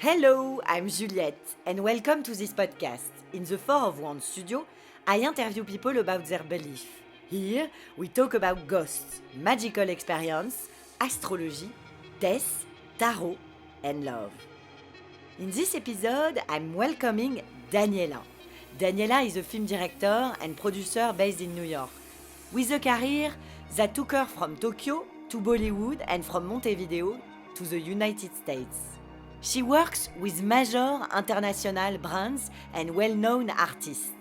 Hello, I'm Juliette, and welcome to this podcast. In the Four of Wands studio, I interview people about their belief. Here, we talk about ghosts, magical experience, astrology, death, tarot, and love. In this episode, I'm welcoming Daniella. Daniella is a film director and producer based in New York, with a career that took her from Tokyo to Bollywood and from Montevideo to the United States. She works with major international brands and well-known artists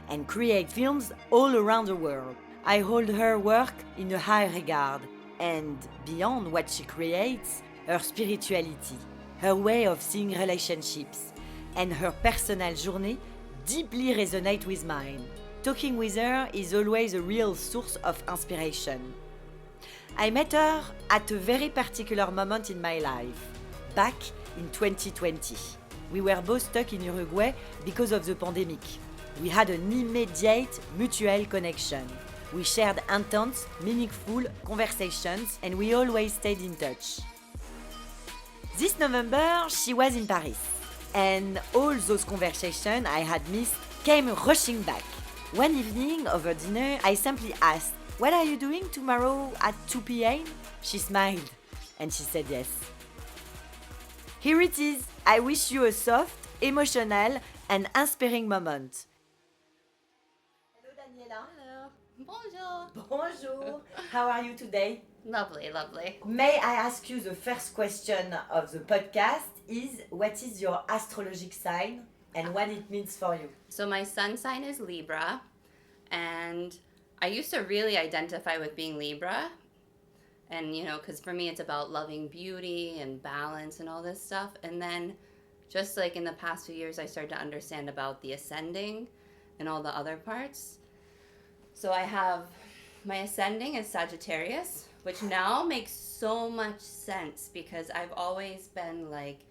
and creates films all around the world. I hold her work in a high regard, and beyond what she creates, her spirituality, her way of seeing relationships, and her personal journey deeply resonate with mine. Talking with her is always a real source of inspiration. I met her at a very particular moment in my life, back in 2020. We were both stuck in Uruguay because of the pandemic. We had an immediate mutual connection. We shared intense, meaningful conversations and we always stayed in touch. This November, she was in Paris, and all those conversations I had missed came rushing back. One evening over dinner, I simply asked, "What are you doing tomorrow at 2 p.m?" She smiled and she said yes. Here it is. I wish you a soft, emotional, and inspiring moment. Hello, Daniella. Hello. Bonjour. Bonjour. How are you today? Lovely, lovely. May I ask you the first question of the podcast is, what is your astrologic sign and what it means for you? So my sun sign is Libra, and I used to really identify with being Libra. And, because for me it's about loving beauty and balance and all this stuff. And then just like in the past few years, I started to understand about the ascending and all the other parts. So I have my ascending is Sagittarius, which now makes so much sense because I've always been like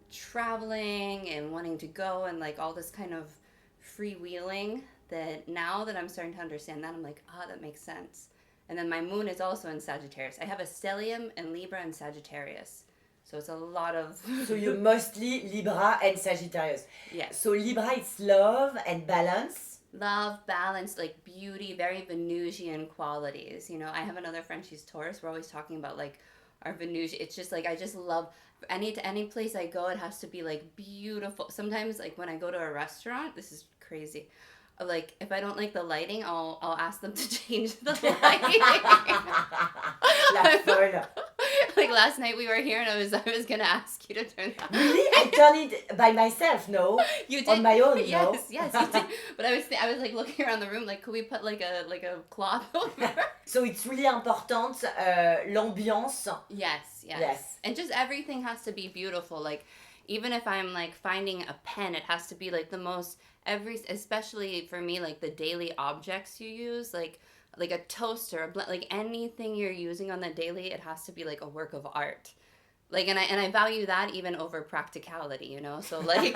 traveling and wanting to go and like all this kind of freewheeling, that now that I'm starting to understand that, I'm like, that makes sense. And then my moon is also in Sagittarius. I have a stellium in Libra and Sagittarius. So it's a lot of... So you're mostly Libra and Sagittarius. Yes. So Libra is love and balance. Love, balance, like beauty, very Venusian qualities. I have another friend, she's Taurus. We're always talking about like our Venusian. It's just like, I just love any place I go, it has to be like beautiful. Sometimes like when I go to a restaurant, this is crazy. Like if I don't like the lighting, I'll ask them to change the lighting. La folle. Like last night we were here and I was gonna ask you to turn that. Really? I done it by myself, no? You did on my own, yes, no? Yes, you did. But I was like looking around the room, like could we put like a cloth over? So it's really important, l'ambiance. Yes. And just everything has to be beautiful. Like even if I'm like finding a pen, it has to be like the most especially for me, like the daily objects you use, like a toaster, like anything you're using on the daily, it has to be like a work of art. Like, and I value that even over practicality, so like...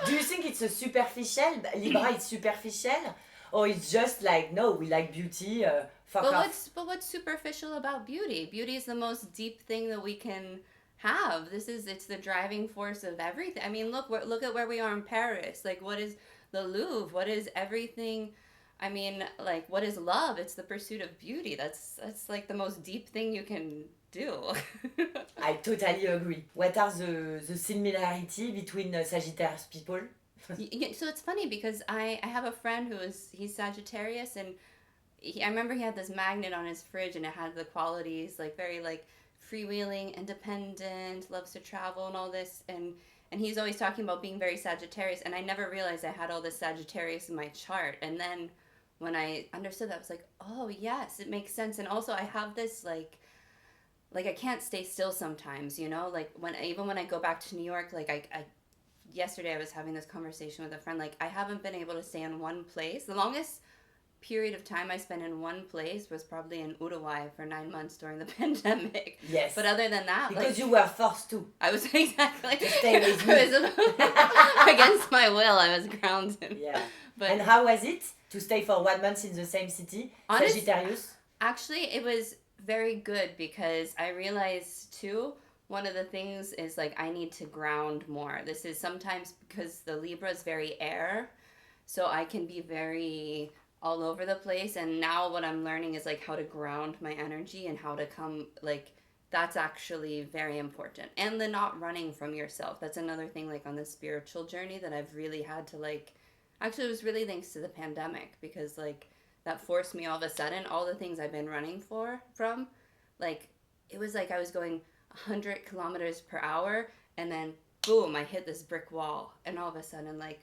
Do you think it's a superficial, Libra is superficial? Or it's just like, no, we like beauty, fuck off. But what's superficial about beauty? Beauty is the most deep thing that we can have. It's the driving force of everything. I mean, look at where we are in Paris. Like, what is the Louvre? What is everything? I mean, like, what is love? It's the pursuit of beauty. That's like the most deep thing you can do. I totally agree. What are the similarity between Sagittarius people? So it's funny because I have a friend he's Sagittarius, and I remember he had this magnet on his fridge and it had the qualities like very like freewheeling, independent, loves to travel and all this, and he's always talking about being very Sagittarius, and I never realized I had all this Sagittarius in my chart. And then when I understood that, I was like, oh yes, it makes sense. And also I have this like I can't stay still sometimes, like even when I go back to New York, like I yesterday I was having this conversation with a friend, like I haven't been able to stay in one place. The longest period of time I spent in one place was probably in Uruguay for 9 months during the pandemic. Yes. But other than that, because you were forced to. I was exactly to stay with me. Against my will, I was grounded. Yeah. But and how was it to stay for 1 month in the same city, Sagittarius? Actually, it was very good because I realized too one of the things is like I need to ground more. This is sometimes because the Libra is very air, so I can be very all over the place. And now what I'm learning is like how to ground my energy and how to come, like, that's actually very important. And the not running from yourself. That's another thing, like on the spiritual journey that I've really had to like, actually it was really thanks to the pandemic, because like that forced me all of a sudden, all the things I've been running from, like, it was like I was going 100 kilometers per hour, and then boom, I hit this brick wall, and all of a sudden, like,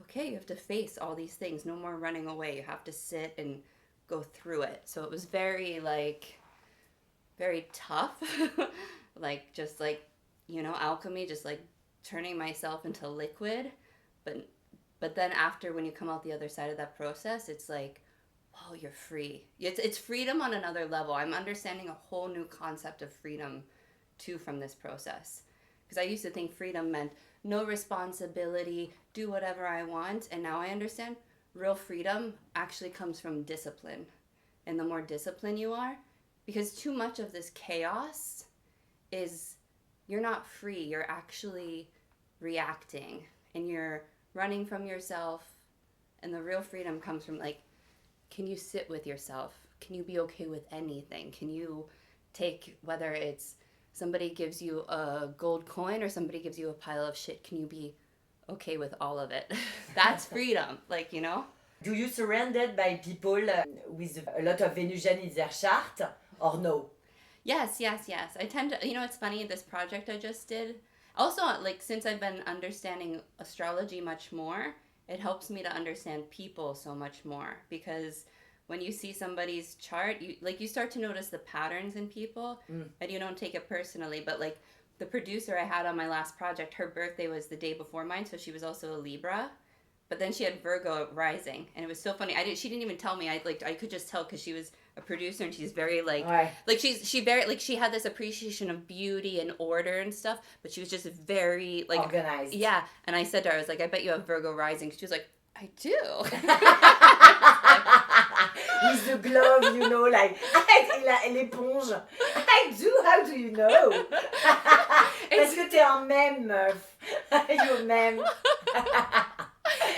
okay, you have to face all these things. No more running away. You have to sit and go through it. So it was very, like, very tough. Like, just like, you know, alchemy, just like turning myself into liquid. But then after, when you come out the other side of that process, it's like, oh, you're free. It's freedom on another level. I'm understanding a whole new concept of freedom too from this process, because I used to think freedom meant no responsibility, do whatever I want, and now I understand real freedom actually comes from discipline. And the more disciplined you are, because too much of this chaos is, you're not free, you're actually reacting and you're running from yourself. And the real freedom comes from, like, can you sit with yourself? Can you be okay with anything? Can you take, whether it's somebody gives you a gold coin or somebody gives you a pile of shit, can you be okay with all of it? That's freedom, like, you know? Do you surrounded by people with a lot of Venusian in their chart, or no? Yes. I tend to, you know, it's funny, this project I just did, also, like, since I've been understanding astrology much more, it helps me to understand people so much more, because when you see somebody's chart, you start to notice the patterns in people, and you don't take it personally. But like the producer I had on my last project, her birthday was the day before mine, so she was also a Libra, but then she had Virgo rising, and it was so funny. She didn't even tell me. I could just tell, because she was a producer and she's very like she had this appreciation of beauty and order and stuff, but she was just very like organized. Yeah, and I said to her, I was like, I bet you have Virgo rising. She was like, I do. With the glove, you know, like, l'éponge. I do, how do you know? Parce que t'es un mème, meuf. You're mème.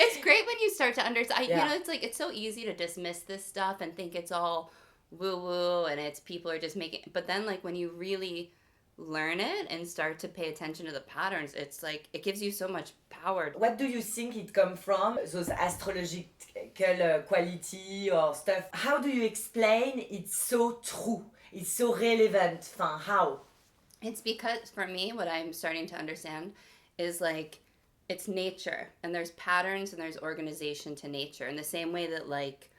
It's great when you start to understand. You know, it's like, it's so easy to dismiss this stuff and think it's all woo-woo and it's people are just making, but then like when you really learn it and start to pay attention to the patterns, it's like, it gives you so much power. What do you think it comes from, those astrological quality or stuff? How do you explain it's so true? It's so relevant? How? It's because, for me, what I'm starting to understand is like, it's nature, and there's patterns and there's organization to nature, in the same way that, like,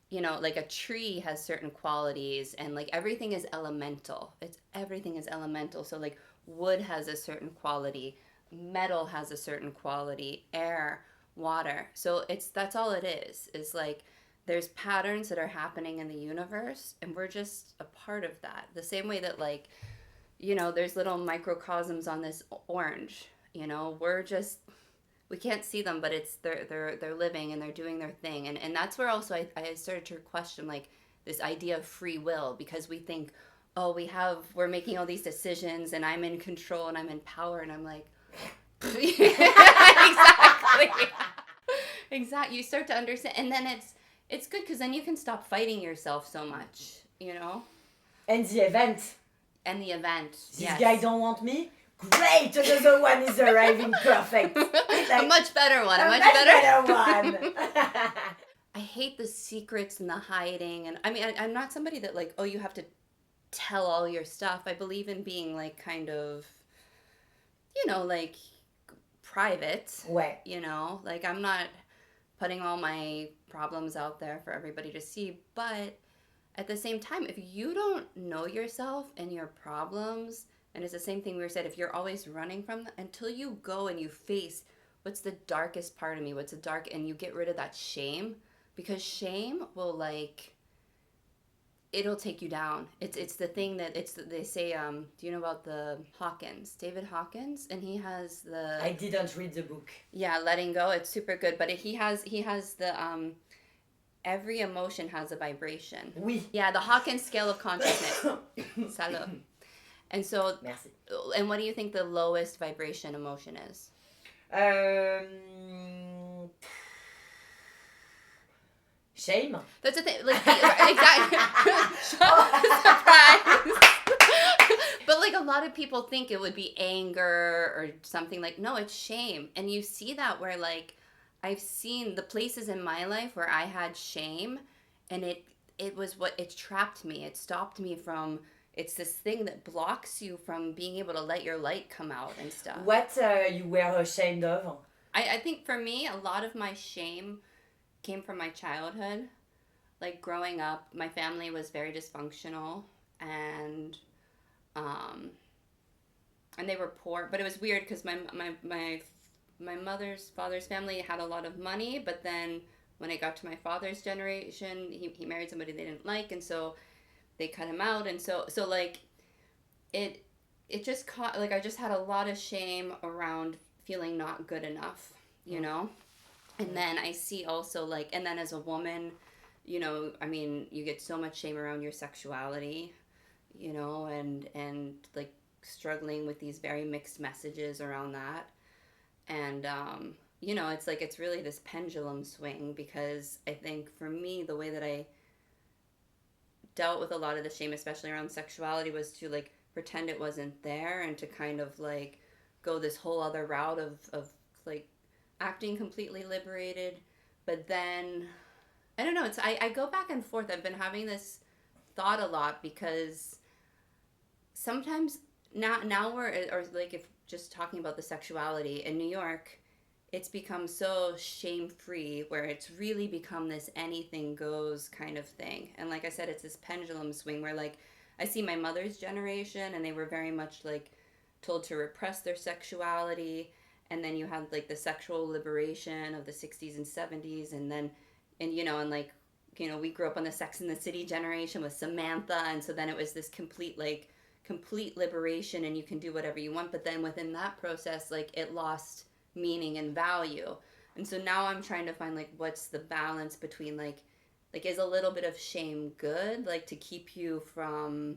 you know, like a tree has certain qualities, and like everything is elemental. Everything is elemental. So like wood has a certain quality, metal has a certain quality, air, water. So that's all it is. It's like there's patterns that are happening in the universe, and we're just a part of that. The same way that, like, you know, there's little microcosms on this orange. You know, we can't see them, but they're living and they're doing their thing. And that's where also I started to question, like, this idea of free will, because we think, oh, we're making all these decisions and I'm in control and I'm in power, and I'm like, exactly. You start to understand, and then it's good, because then you can stop fighting yourself so much, you know? And the event. This guy don't want me? Great! Another one is arriving perfect. Like, a much better one. A much better one. I hate the secrets and the hiding. And I mean, I'm not somebody that, like, oh, you have to tell all your stuff. I believe in being, like, kind of, you know, like, private. Ouais. You know? Like, I'm not putting all my problems out there for everybody to see. But at the same time, if you don't know yourself and your problems, and it's the same thing we were said, if you're always running from them, until you go and you face what's the darkest part of me, and you get rid of that shame, because shame will, like, it'll take you down. It's the thing that they say, do you know about the David Hawkins? And he has the... I didn't read the book. Yeah, Letting Go. It's super good, but he has the every emotion has a vibration. Oui. Yeah, the Hawkins scale of consciousness. Salut. And so, Merci. and what do you think the lowest vibration emotion is? Shame. That's the thing. Like, exactly. Surprise. But like a lot of people think it would be anger or something. Like, no, it's shame. And you see that where like I've seen the places in my life where I had shame, and it was what it trapped me. It stopped me from. It's this thing that blocks you from being able to let your light come out and stuff. What you were ashamed of? I think for me, a lot of my shame came from my childhood. Like growing up, my family was very dysfunctional, and they were poor. But it was weird because my mother's father's family had a lot of money, but then when it got to my father's generation, he married somebody they didn't like, and so they cut him out, and so like it just caught, like I just had a lot of shame around feeling not good enough, you know. And then I see also like, and then as a woman, you know, I mean, you get so much shame around your sexuality, you know, and like struggling with these very mixed messages around that. And you know, it's like it's really this pendulum swing, because I think for me the way that I dealt with a lot of the shame, especially around sexuality, was to like pretend it wasn't there, and to kind of like go this whole other route of like acting completely liberated. But then I don't know, it's I go back and forth. I've been having this thought a lot, because sometimes now we're, or like if just talking about the sexuality in New York, it's become so shame-free, where it's really become this anything goes kind of thing. And like I said, it's this pendulum swing where like I see my mother's generation, and they were very much like told to repress their sexuality, and then you had like the sexual liberation of the 60s and 70s, and then you know, and like, you know, we grew up on the Sex and the City generation with Samantha, and so then it was this complete liberation, and you can do whatever you want. But then within that process, like it lost meaning and value. And so now I'm trying to find like what's the balance between like is a little bit of shame good, like to keep you from,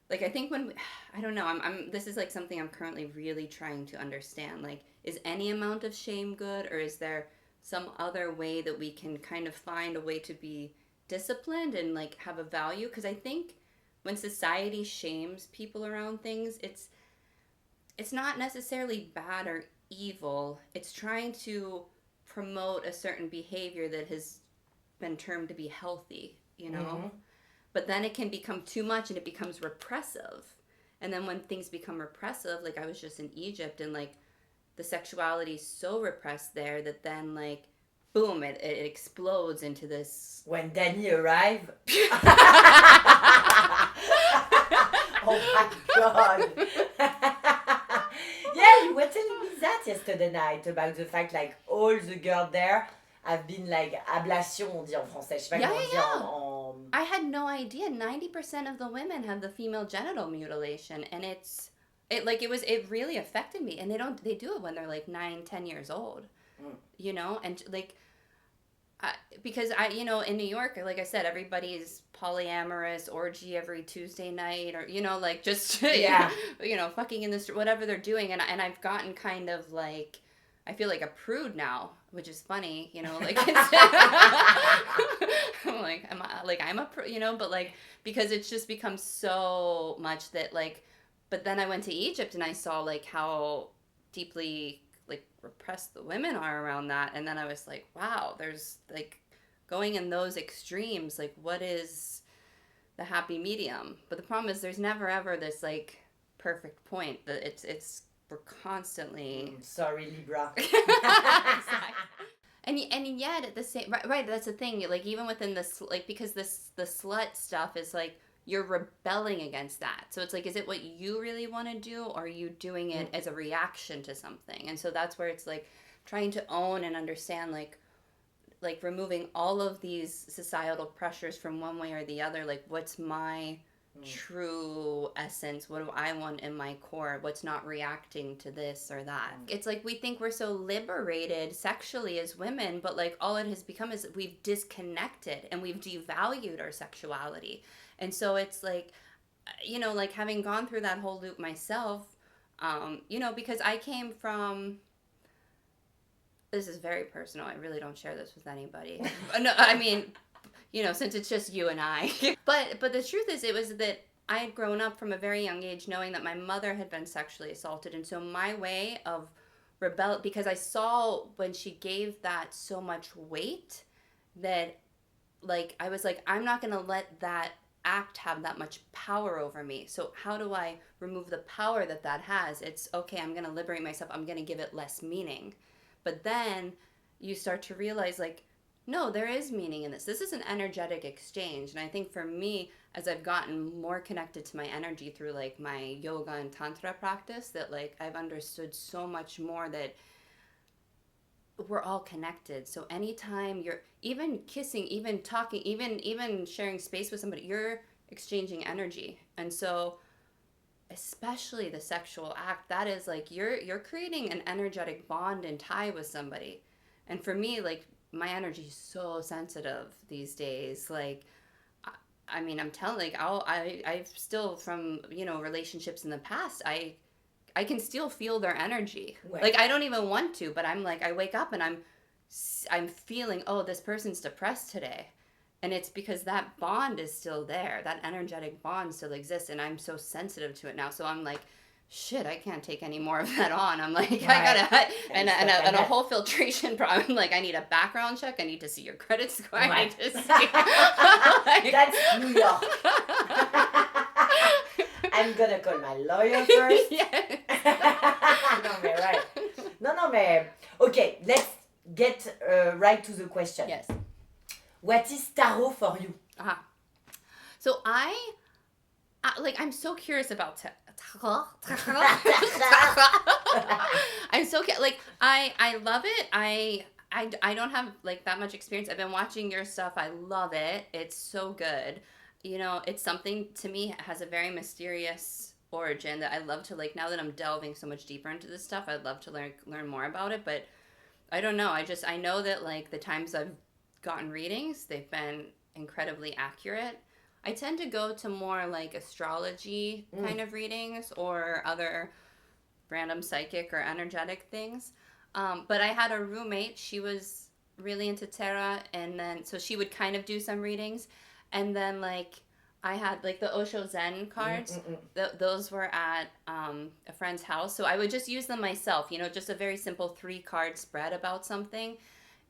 like I think when I don't know, I'm this is like something I'm currently really trying to understand. Like, is any amount of shame good, or is there some other way that we can kind of find a way to be disciplined and like have a value? Because I think when society shames people around things, it's not necessarily bad or evil. It's trying to promote a certain behavior that has been termed to be healthy, you know? Mm-hmm. But then it can become too much, and it becomes repressive. And then when things become repressive, like I was just in Egypt, and like the sexuality is so repressed there that then like boom, it explodes into this. When Danny arrived. Oh my god. Yeah, you were telling me that yesterday night, about the fact like all the girls there have been like ablation, on dit en français. Je sais pas comment on dit en... I had no idea. 90% of the women have the female genital mutilation, and it really affected me. And they do it when they're like 9-10 years old, you know, and like because you know, in New York, like I said, everybody's polyamorous, orgy every Tuesday night, or you know, like just yeah, you know, fucking in the street, whatever they're doing, and I've gotten kind of like, I feel like a prude now, which is funny, you know, like I'm a prude, you know, but like because it's just become so much that like, but then I went to Egypt and I saw like how deeply like repressed the women are around that, and then I was like, wow, there's like going in those extremes, like what is the happy medium? But the problem is there's never ever this like perfect point, that it's we're constantly sorry, Libra. and yet at the same right, that's the thing, like even within this, like because the slut stuff is like you're rebelling against that. So it's like, is it what you really want to do, or are you doing it as a reaction to something? And so that's where it's like trying to own and understand, like removing all of these societal pressures from one way or the other. Like, what's my true essence? What do I want in my core? What's not reacting to this or that? It's like we think we're so liberated sexually as women, but like all it has become is we've disconnected and we've devalued our sexuality. And so it's like you know, like having gone through that whole loop myself, you know, because I came from, this is very personal. I really don't share this with anybody. No, I mean, you know, since it's just you and I. But the truth is, it was that I had grown up from a very young age knowing that my mother had been sexually assaulted. And so my way of rebel, because I saw when she gave that so much weight, that like I was like, I'm not going to let that act have that much power over me. So how do I remove the power that that has? It's okay, I'm going to liberate myself. I'm going to give it less meaning. But then you start to realize, like, no, there is meaning in this. This is an energetic exchange. And I think for me, as I've gotten more connected to my energy through like my yoga and tantra practice, that like I've understood so much more that we're all connected. So anytime you're even kissing, even talking, even sharing space with somebody, you're exchanging energy. And so especially the sexual act, that is like you're creating an energetic bond and tie with somebody. And for me, like my energy is so sensitive these days. Like I mean, I'm telling, like I've still from, you know, relationships in the past, I can still feel their energy. Right. Like I don't even want to, but I'm like, I wake up and I'm feeling, oh, this person's depressed today. And it's because that bond is still there. That energetic bond still exists. And I'm so sensitive to it now. So I'm like, shit, I can't take any more of that on. I'm like, Right. I gotta, and a whole filtration problem. Like, I need a background check. I need to see your credit score. Right. I need to see. Like, That's New York. I'm gonna call my lawyer first. Yes. No, mais right. No, mais okay. Let's get right to the question. Yes. What is tarot for you? So I'm so curious about I'm so like I love it. I don't have like that much experience. I've been watching your stuff. I love it. It's so good. You know, it's something to me has a very mysterious origin that I love to, like, now that I'm delving so much deeper into this stuff, I'd love to learn more about it. But I don't know. I know that like the times I've gotten readings, they've been incredibly accurate. I tend to go to more like astrology kind of readings or other random psychic or energetic things. But I had a roommate, she was really into tarot, and then so she would kind of do some readings. And then like I had like the Osho Zen cards. Those were at a friend's house. So I would just use them myself, you know, just a very simple 3-card spread about something.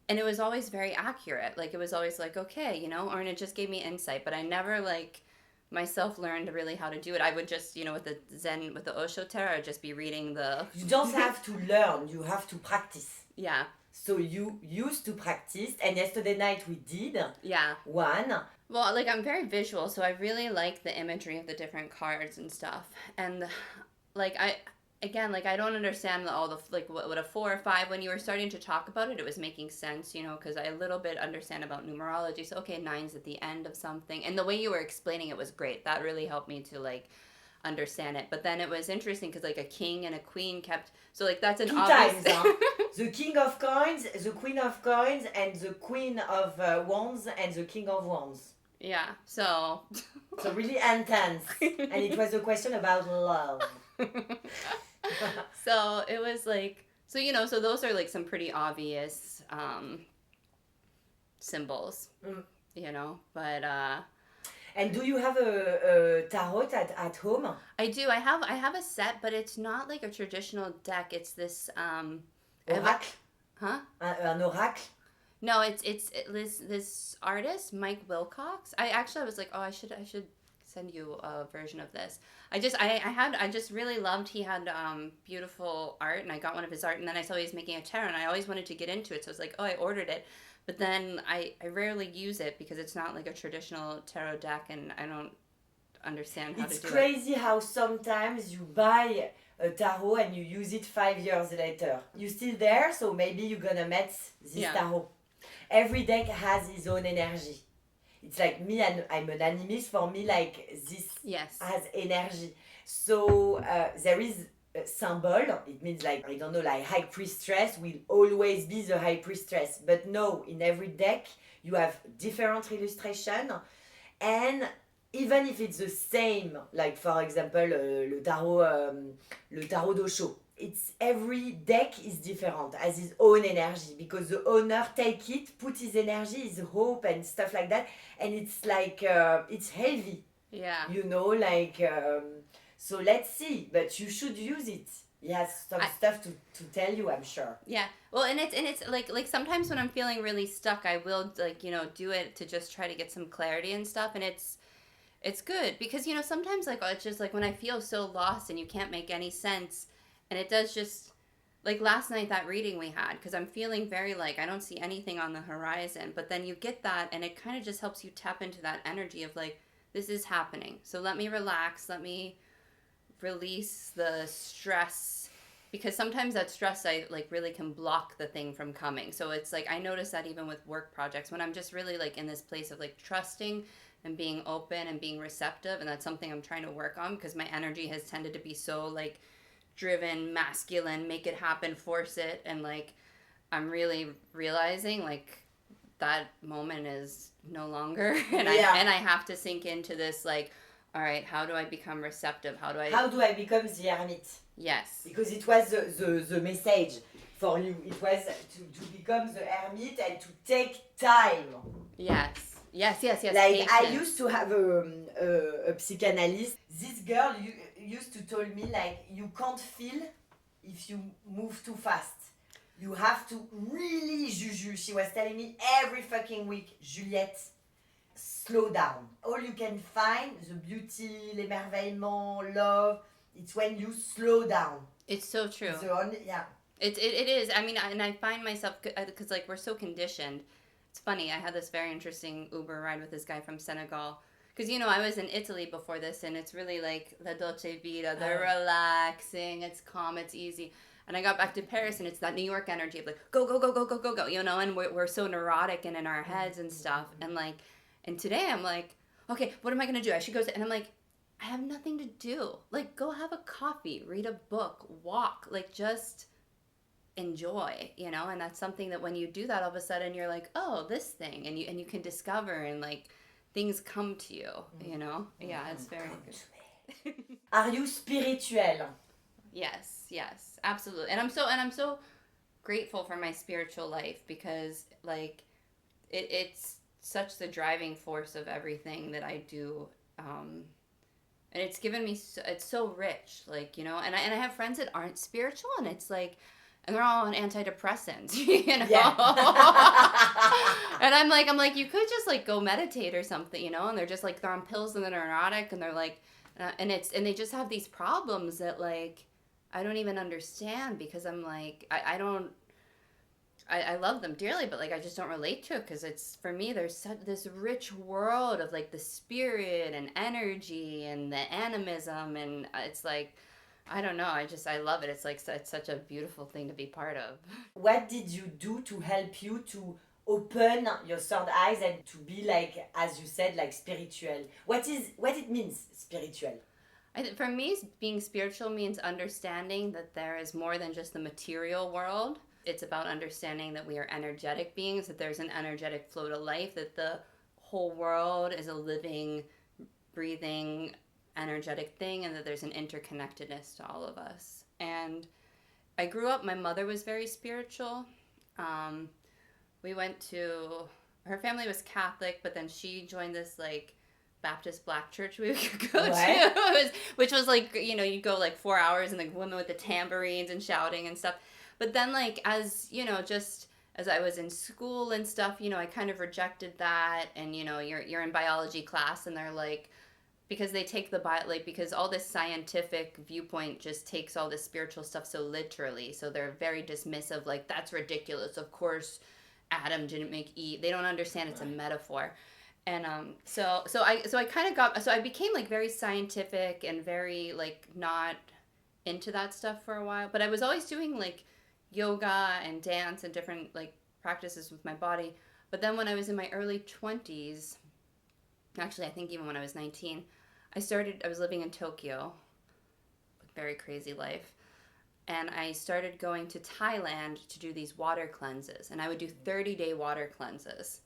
And it was always very accurate. Like, it was always like, okay, you know, or and it just gave me insight. But I never, like, myself learned really how to do it. I would just, you know, with the Zen, with the Osho Tarot, I'd just be reading the... You don't have to learn. You have to practice. Yeah. So you used to practice. And yesterday night we did. Yeah. One. Well, like, I'm very visual. So I really like the imagery of the different cards and stuff. And, like, Again, like, I don't understand all the, like, what a 4 or 5, when you were starting to talk about it, it was making sense, you know, because I a little bit understand about numerology. So, okay, 9's at the end of something. And the way you were explaining it was great. That really helped me to, like, understand it. But then it was interesting because, like, a king and a queen kept, so, like, that's an 2 obvious... times, huh? The king of coins, the queen of coins, and the queen of wands, and the king of wands. Yeah, so... So really intense. And it was a question about love. So it was like, so, you know, so those are like some pretty obvious symbols, you know, but And do you have a tarot at home? I do. I have a set, but it's not like a traditional deck. It's this Oracle? Huh? An oracle? No, it's this artist, Mike Wilcox. I was like, oh, I should send you a version of this. I just really loved, he had beautiful art, and I got one of his art, and then I saw he was making a tarot, and I always wanted to get into it, so I was like, oh, I ordered it. But then I rarely use it because it's not like a traditional tarot deck, and I don't understand how to do it. It's crazy how sometimes you buy a tarot and you use it 5 years later. You're still there, so maybe you're gonna meet this tarot. Every deck has its own energy. It's like me, and I'm an animist. For me, like, this has energy. So there is a symbol. It means, like, I don't know, like high priestess will always be the high priestess. But no, in every deck, you have different illustration. And even if it's the same, like for example, le tarot d'Osho, it's every deck is different, has its own energy because the owner take it, put his energy, his hope and stuff like that, and it's like it's heavy, Yeah. you know, like so let's see, but you should use it. He has some stuff to tell you, I'm sure. Yeah. Well, and it's like sometimes when I'm feeling really stuck, I will like, you know, do it to just try to get some clarity and stuff, and it's good because, you know, sometimes like it's just like when I feel so lost and you can't make any sense, and it does just like last night, that reading we had, because I'm feeling very like I don't see anything on the horizon, but then you get that and it kind of just helps you tap into that energy of like, this is happening, so let me relax, let me release the stress, because sometimes that stress I like really can block the thing from coming. So it's like I notice that even with work projects, when I'm just really like in this place of like trusting and being open and being receptive, and that's something I'm trying to work on because my energy has tended to be so like driven, masculine, make it happen, force it, and like I'm really realizing like that moment is no longer and I have to sink into this like, all right, how do I become receptive? How do I become the hermit? Yes. Because it was the message for you. It was to become the hermit and to take time. Yes. Like patience. I used to have a psychoanalyst. This girl used to tell me like you can't feel if you move too fast. You have to really juju. She was telling me every fucking week, Juliette, slow down. All you can find, the beauty, l'émerveillement, love, it's when you slow down. It's so true. Yeah. It is. I mean, and I find myself, because like we're so conditioned. It's funny, I had this very interesting Uber ride with this guy from Senegal. Because, you know, I was in Italy before this, and it's really like la dolce vita. They're relaxing, it's calm, it's easy. And I got back to Paris, and it's that New York energy of like, go, go, go, go, go, go, go, you know, and we're so neurotic and in our heads and stuff. And like, and today I'm like, okay, what am I going to do? I should go, and I'm like, I have nothing to do. Like, go have a coffee, read a book, walk, like just enjoy, you know. And that's something that when you do that, all of a sudden you're like, oh, this thing, and you can discover, and like things come to you, you know. Yeah, it's very good. Are you spiritual? Yes, absolutely. And I'm so grateful for my spiritual life because like it's such the driving force of everything that I do. And it's given me it's so rich, like, you know. And I have friends that aren't spiritual, and it's like, and they're all on antidepressants, you know. Yeah. And I'm like, you could just like go meditate or something, you know. And they're just like, they're on pills and they're neurotic, and they're like, and they just have these problems that like I don't even understand, because I'm like, I don't. I love them dearly, but like I just don't relate to it, because it's, for me, there's this rich world of like the spirit and energy and the animism, and it's like, I don't know, I love it. It's like it's such a beautiful thing to be part of. What did you do to help you to open your third eyes and to be like, as you said, like spiritual? What it means, spiritual? For me, being spiritual means understanding that there is more than just the material world. It's about understanding that we are energetic beings, that there's an energetic flow to life, that the whole world is a living, breathing, energetic thing, and that there's an interconnectedness to all of us. And I grew up, my mother was very spiritual. We went to, her family was Catholic, but then she joined this like Baptist black church we could go to, which was like, you know, you go like 4 hours, and the women with the tambourines and shouting and stuff. But then like, as you know, just as I was in school and stuff, you know, I kind of rejected that. And you know, you're in biology class, and they're like, because they take because all this scientific viewpoint just takes all this spiritual stuff so literally, so they're very dismissive, like, that's ridiculous, of course Adam didn't make Eve. They don't understand it's a metaphor. And so I kind of got, so I became like very scientific and very like not into that stuff for a while, but I was always doing like yoga and dance and different like practices with my body. But then when I was in my early 20s, actually I think even when I was 19, I was living in Tokyo, very crazy life, and I started going to Thailand to do these water cleanses, and I would do 30-day water cleanses.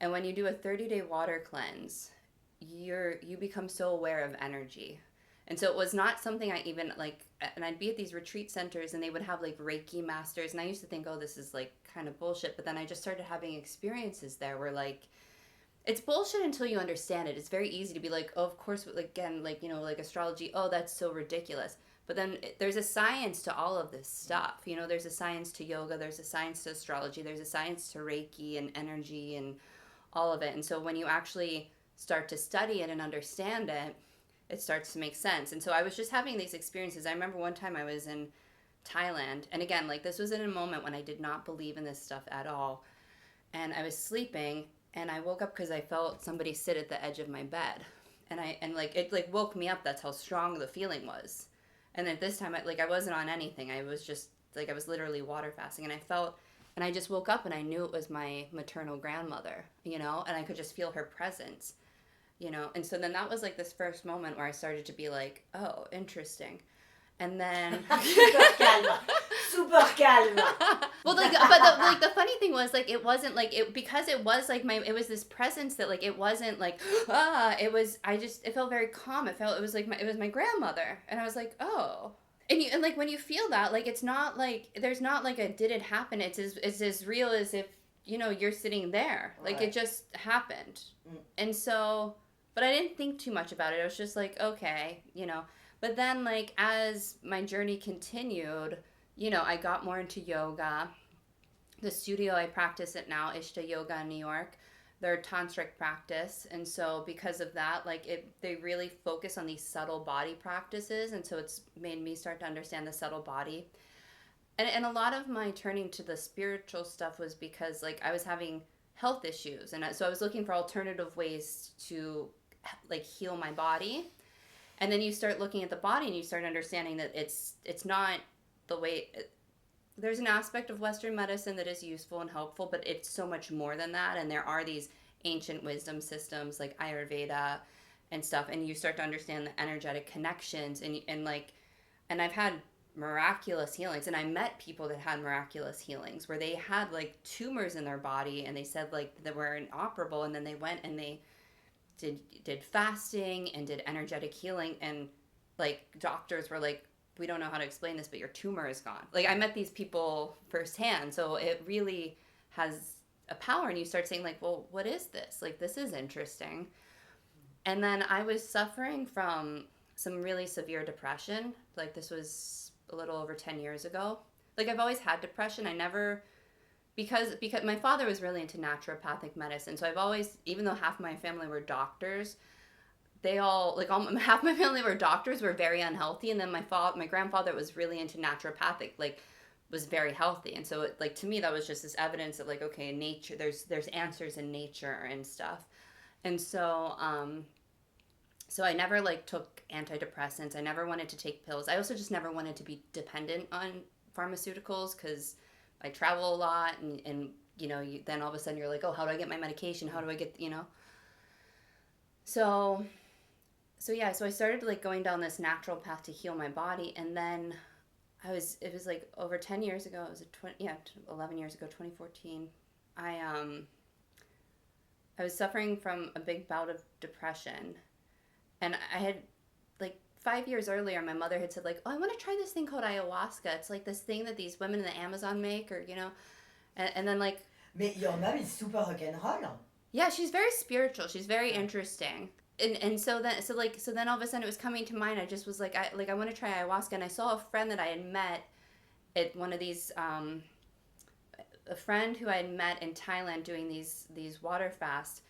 And when you do a 30-day water cleanse, you become so aware of energy. And so it was not something I even like, and I'd be at these retreat centers and they would have like Reiki masters. And I used to think, oh, this is like kind of bullshit. But then I just started having experiences there where like, it's bullshit until you understand it. It's very easy to be like, oh, of course, like, again, like, you know, like astrology, oh, that's so ridiculous. But then there's a science to all of this stuff. You know, there's a science to yoga, there's a science to astrology, there's a science to Reiki and energy and all of it. And so when you actually start to study it and understand it, it starts to make sense. And so I was just having these experiences. I remember one time I was in Thailand. And again, like this was in a moment when I did not believe in this stuff at all. And I was sleeping and I woke up because I felt somebody sit at the edge of my bed. And like it like woke me up. That's how strong the feeling was. And then this time I wasn't on anything. I was just like, I was literally water fasting. And I just woke up and I knew it was my maternal grandmother, you know, and I could just feel her presence. You know, and so then that was like this first moment where I started to be like, oh, interesting. And then super calme. Well, like, but the funny thing was like it wasn't like it because it was like it was this presence that like it wasn't like it felt very calm. It was like it was my grandmother, and I was like, oh. And like when you feel that, like it's not like there's not like a did it happen. It's as real as if you know you're sitting there. Like Right. It just happened. And so. But I didn't think too much about it. I was just like, okay, you know. But then, like, as my journey continued, you know, I got more into yoga. The studio I practice at now, Ishta Yoga in New York, they're a tantric practice. And so because of that, like, they really focus on these subtle body practices. And so it's made me start to understand the subtle body. And a lot of my turning to the spiritual stuff was because, like, I was having health issues. And so I was looking for alternative ways to like heal my body. And then you start looking at the body and you start understanding that it's not the way there's an aspect of Western medicine that is useful and helpful, but it's so much more than that. And there are these ancient wisdom systems like Ayurveda and stuff, and you start to understand the energetic connections and I've had miraculous healings, and I met people that had miraculous healings where they had like tumors in their body and they said like they were inoperable, and then they went and they did fasting and did energetic healing, and like doctors were like, we don't know how to explain this, but your tumor is gone. Like I met these people firsthand, so it really has a power. And you start saying like, well, what is this? Like this is interesting. And then I was suffering from some really severe depression. Like this was a little over 10 years ago. Like I've always had depression. I never because my father was really into naturopathic medicine, so I've always, even though half my family were doctors, they all like half my family were doctors, were very unhealthy, and then my grandfather was really into naturopathic, like was very healthy. And so like to me that was just this evidence that like, okay, in nature there's answers in nature and stuff. And so so I never like took antidepressants. I never wanted to take pills. I also just never wanted to be dependent on pharmaceuticals because I travel a lot, and you know, then all of a sudden you're like, oh, how do I get my medication? How do I get, you know? So yeah, so I started like going down this natural path to heal my body, and then it was like over 10 years ago, it was 11 years ago, 2014, I was suffering from a big bout of depression, and I had like 5 years earlier, my mother had said like, oh, I want to try this thing called ayahuasca. It's like this thing that these women in the Amazon make, or, you know, and then like... Mais your mom is super rock'n'roll. Yeah, she's very spiritual. She's very interesting. And so then all of a sudden it was coming to mind. I just was like, I want to try ayahuasca. And I saw a friend that I had met at one of these, a friend who I had met in Thailand doing these water fasts.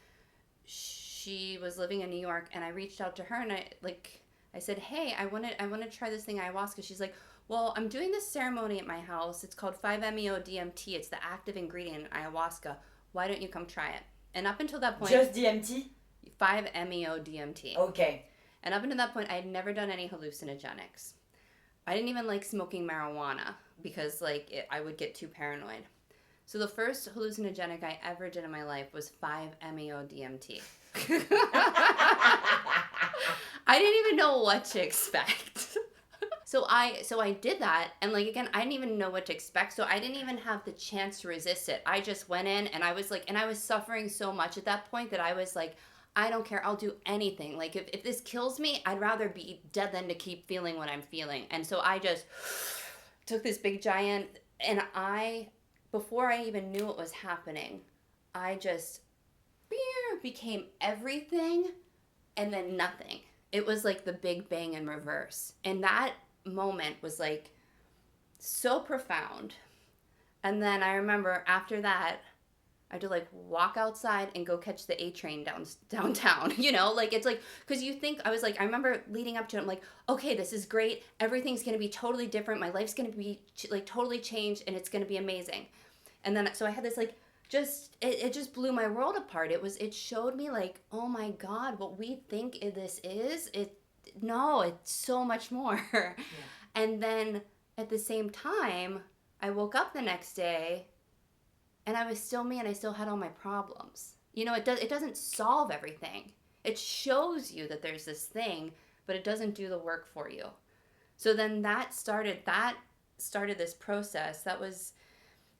She was living in New York, and I reached out to her, and I said, hey, I want to try this thing, ayahuasca. She's like, well, I'm doing this ceremony at my house. It's called 5-MeO-DMT. It's the active ingredient in ayahuasca. Why don't you come try it? And up until that point... Just DMT? 5-MeO-DMT. Okay. And up until that point, I had never done any hallucinogenics. I didn't even like smoking marijuana because I would get too paranoid. So the first hallucinogenic I ever did in my life was 5-MeO-DMT. I didn't even know what to expect. So I did that, and like again, I didn't even know what to expect. So I didn't even have the chance to resist it. I just went in, and I was suffering so much at that point that I was like, I don't care. I'll do anything. Like, if this kills me, I'd rather be dead than to keep feeling what I'm feeling. And so I just took this big giant, and before I even knew what was happening, I just became everything and then nothing. It was like the Big Bang in reverse. And that moment was like so profound. And then I remember after that, I had to like walk outside and go catch the A train downtown, you know, like it's like, because you think, I was like, I remember leading up to it, I'm like, okay, this is great. Everything's going to be totally different. My life's going to be like totally changed and it's going to be amazing. And then, so I had this like, it just blew my world apart. It showed me like, oh my God, what we think this is, no, it's so much more. Yeah. And then at the same time, I woke up the next day and I was still me and I still had all my problems. You know, it doesn't solve everything. It shows you that there's this thing, but it doesn't do the work for you. So then that started this process. That was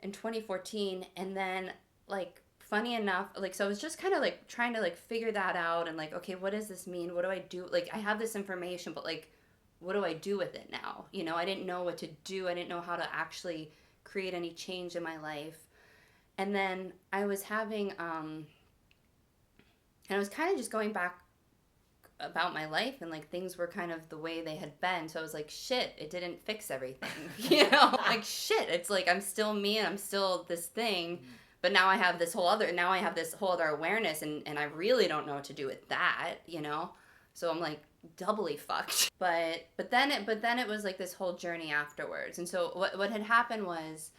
in 2014. And then, like, funny enough, like, so I was just kind of like trying to like figure that out and like, okay, what does this mean? What do I do? Like, I have this information, but like, what do I do with it now? You know, I didn't know what to do. I didn't know how to actually create any change in my life. And then I was having, and I was kind of just going back about my life, and like things were kind of the way they had been. So I was like, shit, it didn't fix everything. You know, like shit, it's like I'm still me and I'm still this thing, but now I have this whole other awareness, and I really don't know what to do with that, you know? So I'm like doubly fucked. But then it was like this whole journey afterwards. And so what had happened was,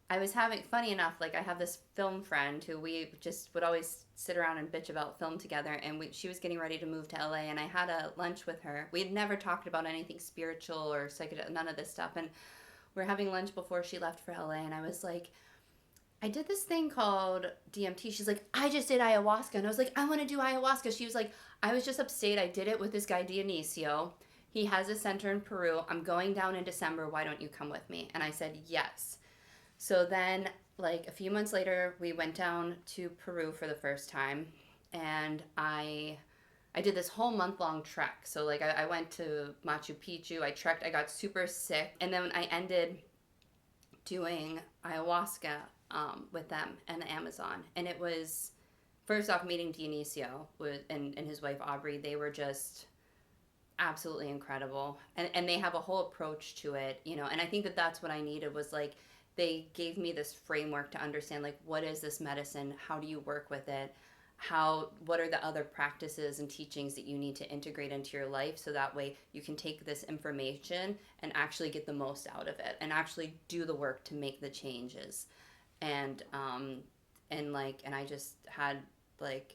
I was having, funny enough, like I have this film friend who we just would always sit around and bitch about film together, and she was getting ready to move to LA, and I had a lunch with her. We had never talked about anything spiritual or psychedelic, none of this stuff, and we were having lunch before she left for LA, and I was like, I did this thing called DMT. She's like, I just did ayahuasca. And I was like, I want to do ayahuasca. She was like, I was just upstate. I did it with this guy, Dionisio. He has a center in Peru. I'm going down in December. Why don't you come with me? And I said, yes. So then, like, a few months later, we went down to Peru for the first time, and I did this whole month-long trek. So, like, I went to Machu Picchu, I trekked, I got super sick, and then I ended doing ayahuasca with them in the Amazon. And it was, first off, meeting Dionisio and his wife, Aubrey. They were just absolutely incredible. And they have a whole approach to it, you know, and I think that that's what I needed was, like, they gave me this framework to understand, like, what is this medicine? How do you work with it? What are the other practices and teachings that you need to integrate into your life, so that way you can take this information and actually get the most out of it and actually do the work to make the changes. And I just had, like,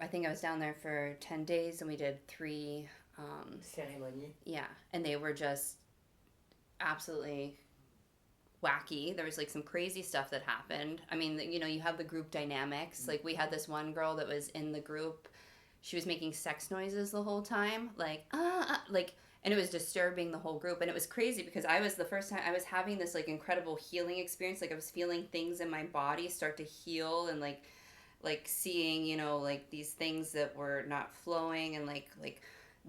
I think I was down there for 10 days and we did 3 ceremony. Yeah, and they were just absolutely wacky. There was like some crazy stuff that happened. I mean, you know, you have the group dynamics. Like, we had this one girl that was in the group. She was making sex noises the whole time, like, like, and it was disturbing the whole group. And it was crazy because the first time I was having this like incredible healing experience. Like, I was feeling things in my body start to heal, and like seeing, you know, like these things that were not flowing, and like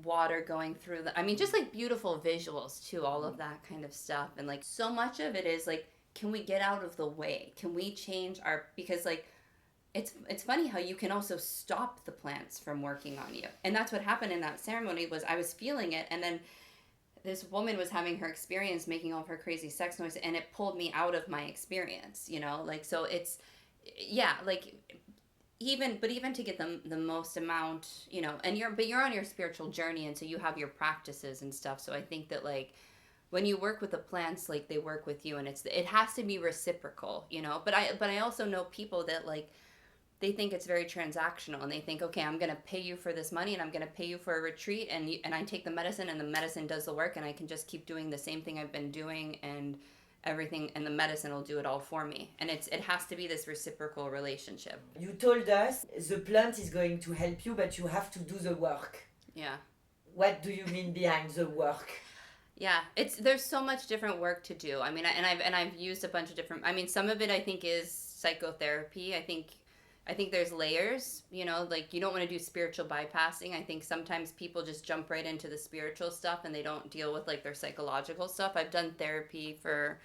water going through I mean, just like beautiful visuals too, all of that kind of stuff. And like, so much of it is like, can we get out of the way? Can we change because like, it's funny how you can also stop the plants from working on you. And that's what happened in that ceremony. Was I was feeling it, and then this woman was having her experience making all of her crazy sex noise, and it pulled me out of my experience, you know, like, so it's, yeah, like, even to get the most amount, you know, and you're on your spiritual journey, and so you have your practices and stuff. So I think that, like, when you work with the plants, like, they work with you, and it has to be reciprocal, you know. But I also know people that, like, they think it's very transactional, and they think, okay, I'm gonna pay you for this money, and I'm gonna pay you for a retreat, and I take the medicine, and the medicine does the work, and I can just keep doing the same thing I've been doing, and everything, and the medicine will do it all for me. And it has to be this reciprocal relationship. You told us the plant is going to help you, but you have to do the work. Yeah. What do you mean behind the work? Yeah, there's so much different work to do. I mean, I've used a bunch of different. I mean, some of it I think is psychotherapy. I think I think there's layers, you know, like you don't want to do spiritual bypassing. I think sometimes people just jump right into the spiritual stuff and they don't deal with like their psychological stuff. I've done therapy for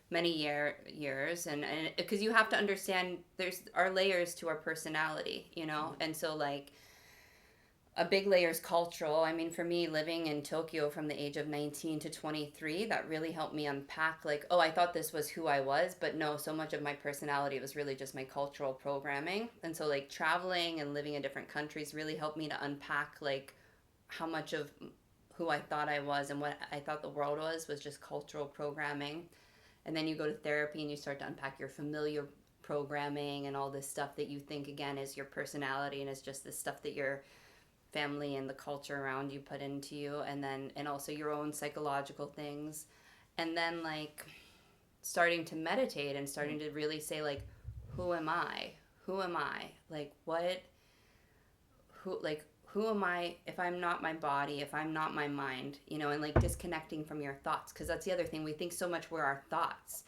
many years and because you have to understand there's our layers to our personality, you know. And so like a big layer is cultural. I mean, for me, living in Tokyo from the age of 19 to 23, that really helped me unpack, like, oh, I thought this was who I was, but no, so much of my personality was really just my cultural programming. And so, like, traveling and living in different countries really helped me to unpack, like, how much of who I thought I was and what I thought the world was just cultural programming. And then you go to therapy and you start to unpack your familiar programming and all this stuff that you think, again, is your personality and is just this stuff that you're family and the culture around you put into you, and also your own psychological things. And then like starting to meditate and starting to really say like, who am I, like who am I if I'm not my body, if I'm not my mind, you know. And like disconnecting from your thoughts, because that's the other thing, we think so much we're our thoughts.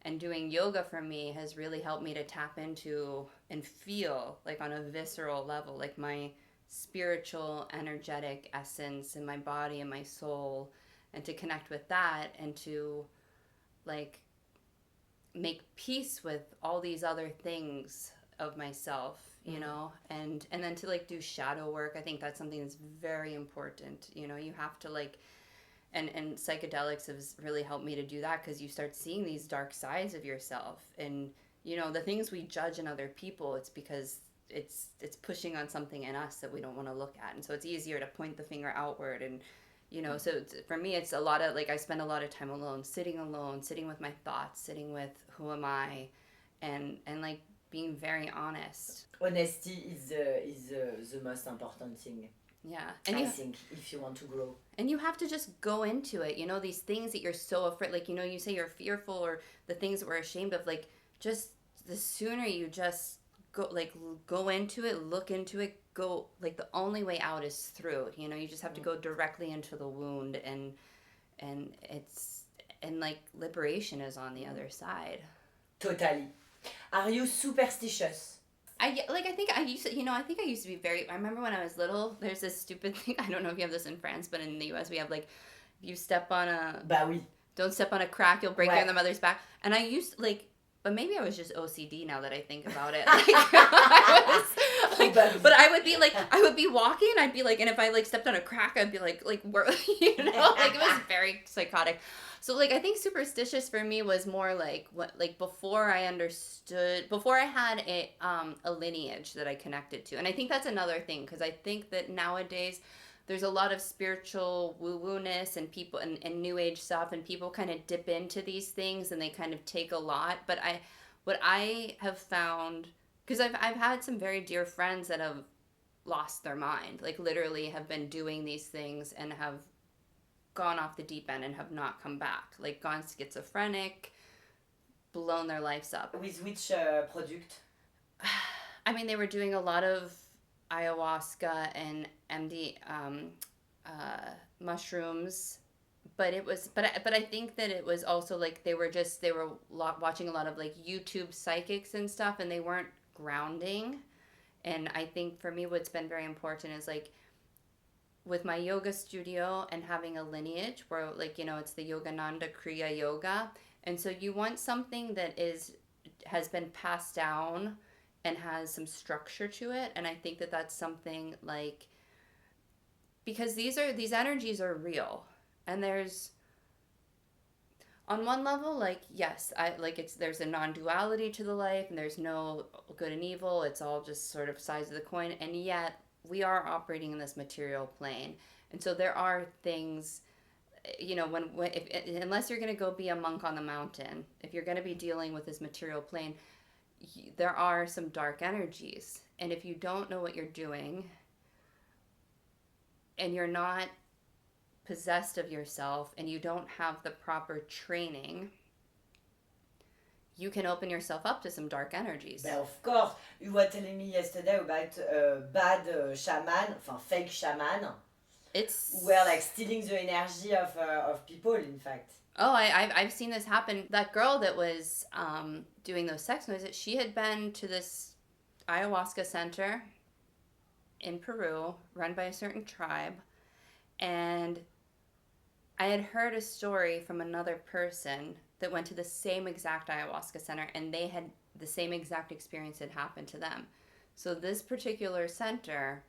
And doing yoga for me has really helped me to tap into and feel like on a visceral level like my spiritual energetic essence in my body and my soul, and to connect with that and to like make peace with all these other things of myself, you know. And then to like do shadow work. I think that's something that's very important, you know. You have to like and psychedelics has really helped me to do that, because you start seeing these dark sides of yourself. And you know, the things we judge in other people, it's because it's pushing on something in us that we don't want to look at. And so it's easier to point the finger outward. And you know, so for me it's a lot of like, I spend a lot of time alone, sitting with my thoughts, sitting with who am I, and like being very honest. Honesty is the most important thing. Yeah. And I think if you want to grow. And you have to just go into it, you know, these things that you're so afraid, like, you know, you say you're fearful, or the things that we're ashamed of, like, just the sooner you just go into it, look into it, go, like, the only way out is through, you know. You just have to go directly into the wound, and it's, and like liberation is on the other side. Totally. Are you superstitious? I think I used to be very, I remember when I was little, there's this stupid thing, I don't know if you have this in France, but in the US we have like, if you step on a, Bah oui. Don't step on a crack, you'll break your mother's back. And I used like, but maybe I was just OCD now that I think about it. But I would be walking and I'd be like, and if I like stepped on a crack, I'd be like, you know, like it was very psychotic. So like, I think superstitious for me was more like what, like before I had a lineage that I connected to. And I think that's another thing, because I think that nowadays there's a lot of spiritual woo-woo-ness and people and new age stuff, and people kind of dip into these things and they kind of take a lot. But what I have found, because I've had some very dear friends that have lost their mind, like literally have been doing these things and have gone off the deep end and have not come back, like gone schizophrenic, blown their lives up. With which product? I mean, they were doing a lot of ayahuasca and MD mushrooms, but I think that it was also like they were watching a lot of like YouTube psychics and stuff, and they weren't grounding. And I think for me what's been very important is like with my yoga studio and having a lineage where, like, you know, it's the Yogananda Kriya Yoga, and so you want something that has been passed down and has some structure to it. And I think that that's something like, because these energies are real, and there's, on one level, like, yes, there's a non-duality to the life, and there's no good and evil, it's all just sort of sides of the coin, and yet we are operating in this material plane. And so there are things, you know, unless you're going to go be a monk on the mountain, if you're going to be dealing with this material plane, there are some dark energies. And if you don't know what you're doing, and you're not possessed of yourself, and you don't have the proper training, you can open yourself up to some dark energies. But of course, you were telling me yesterday about bad shaman, fake shaman. Were like stealing the energy of people, in fact. Oh, I've seen this happen. That girl that was doing those sex noises, she had been to this ayahuasca center in Peru, run by a certain tribe, and I had heard a story from another person that went to the same exact ayahuasca center, and they had the same exact experience had happened to them. So this particular center,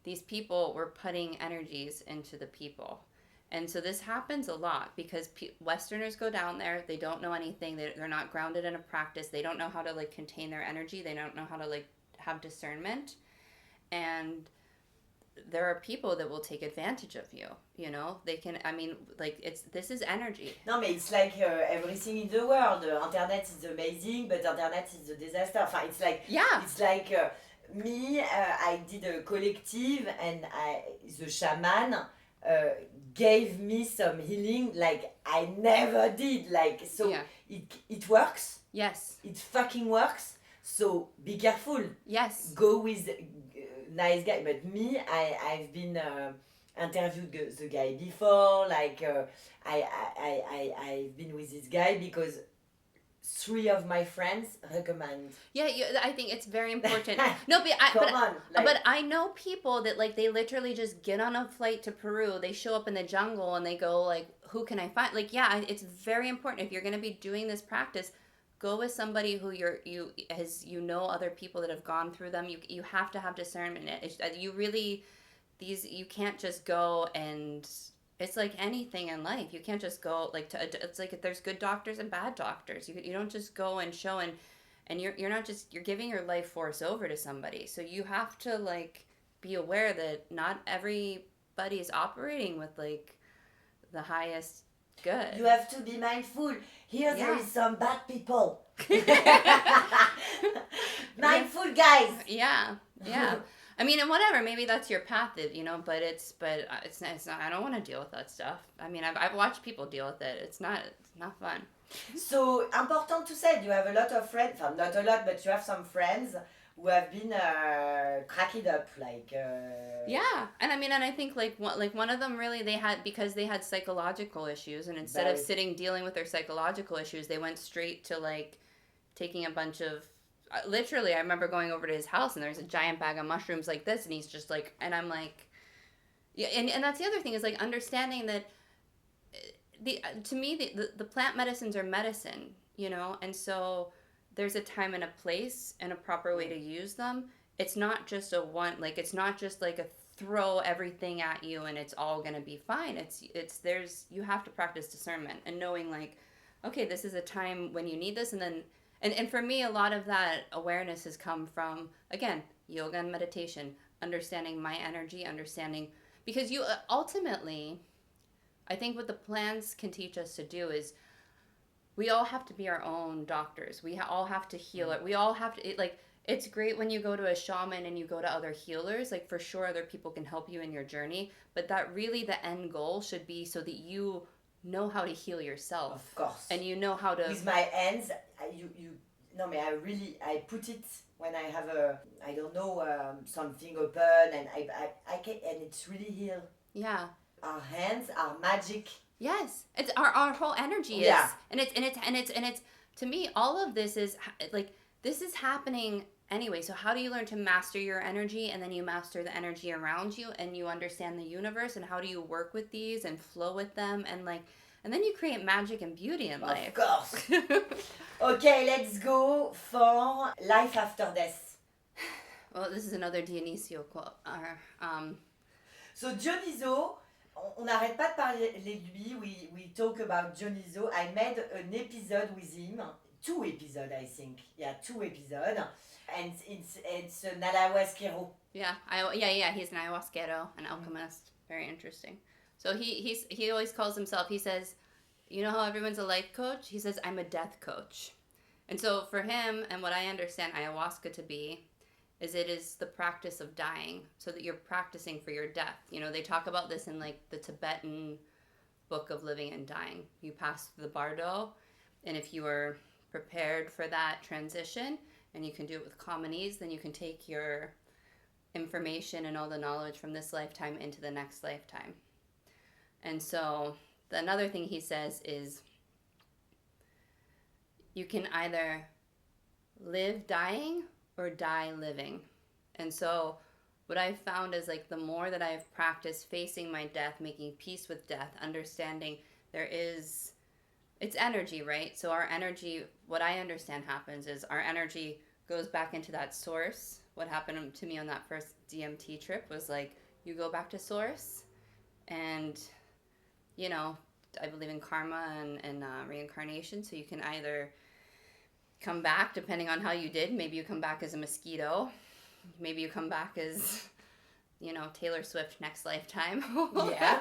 these people were putting energies into the people. And so this happens a lot because Westerners go down there, they don't know anything, they're not grounded in a practice, they don't know how to like contain their energy, they don't know how to like have discernment. And there are people that will take advantage of you, you know? They can, I mean, like, this is energy. No, but it's like everything in the world. Internet is amazing, but internet is a disaster. Enfin, it's like, Yeah. It's like me, I did a collective, and the shaman gave me some healing like I never did. Like, so Yeah. it works. Yes. It fucking works. So be careful. Yes. Go with nice guy. But me, I've been interviewed the guy before. Like I've been with this guy because 3 of my friends recommend. Yeah, I think it's very important. No, But but I know people that like they literally just get on a flight to Peru. They show up in the jungle and they go like, "Who can I find?" Like, yeah, it's very important if you're going to be doing this practice. Go with somebody who you know other people that have gone through them. You have to have discernment. You can't just go and. It's like anything in life. You can't just go like it's like there's good doctors and bad doctors. You don't just go and show and you're not just you're giving your life force over to somebody. So you have to like be aware that not everybody is operating with like the highest good. you have to be mindful. Here there is some bad people. Mindful guys. Yeah. I mean, and whatever, maybe that's your path, you know, but it's not, I don't want to deal with that stuff. I mean, I've watched people deal with it. It's not fun. So, important to say, you have a lot of friends, not a lot, but you have some friends who have been cracked up, like... Yeah, and I mean, and I think, like one of them really, because they had psychological issues, and instead of dealing with their psychological issues, they went straight to, like, taking a bunch of... Literally, I remember going over to his house and there's a giant bag of mushrooms like this, and he's just like, and I'm like, yeah, and that's the other thing is like understanding that to me the plant medicines are medicine, you know, and so there's a time and a place and a proper way to use them. It's not just it's not just like a throw everything at you and it's all gonna be fine. You have to practice discernment and knowing like, okay, this is a time when you need this, and then. And for me, a lot of that awareness has come from, again, yoga and meditation, understanding my energy, because you ultimately, I think what the plants can teach us to do is we all have to be our own doctors. We all have to heal it. We all have to, it's great when you go to a shaman and you go to other healers. Like, for sure, other people can help you in your journey. But that really the end goal should be so that you know how to heal yourself. Of course. And you know how to... With my hands, I put it when I have something open, and I can, and it's really heal. Yeah. Our hands are magic. Yes. It's our whole energy is. Yeah. And it's to me, all of this is like, this is happening anyway. So how do you learn to master your energy, and then you master the energy around you, and you understand the universe, and how do you work with these and flow with them, and then you create magic and beauty in life. Of course. Okay, let's go for life after death. Well, this is another Dionisio quote. So Dioniso, on n'arrête pas de parler de lui. We talk about Dioniso. I made an episode with him. 2 episodes, I think. Yeah, 2 episodes. And it's an ayahuasquero. Yeah, he's an ayahuasquero, an alchemist. Very interesting. So he always calls himself, he says, you know how everyone's a life coach? He says, I'm a death coach. And so for him, and what I understand ayahuasca to be, is it is the practice of dying, so that you're practicing for your death. You know, they talk about this in like the Tibetan book of living and dying. You pass the bardo, and if you are prepared for that transition, and you can do it with common ease, then you can take your information and all the knowledge from this lifetime into the next lifetime. And so another thing he says is you can either live dying or die living. And so what I've found is like the more that I've practiced facing my death, making peace with death, understanding it's energy, right? So our energy, what I understand happens is our energy goes back into that source. What happened to me on that first DMT trip was like, you go back to source, and, you know, I believe in karma and reincarnation. So you can either come back depending on how you did. Maybe you come back as a mosquito. Maybe you come back as, Taylor Swift next lifetime. Yeah.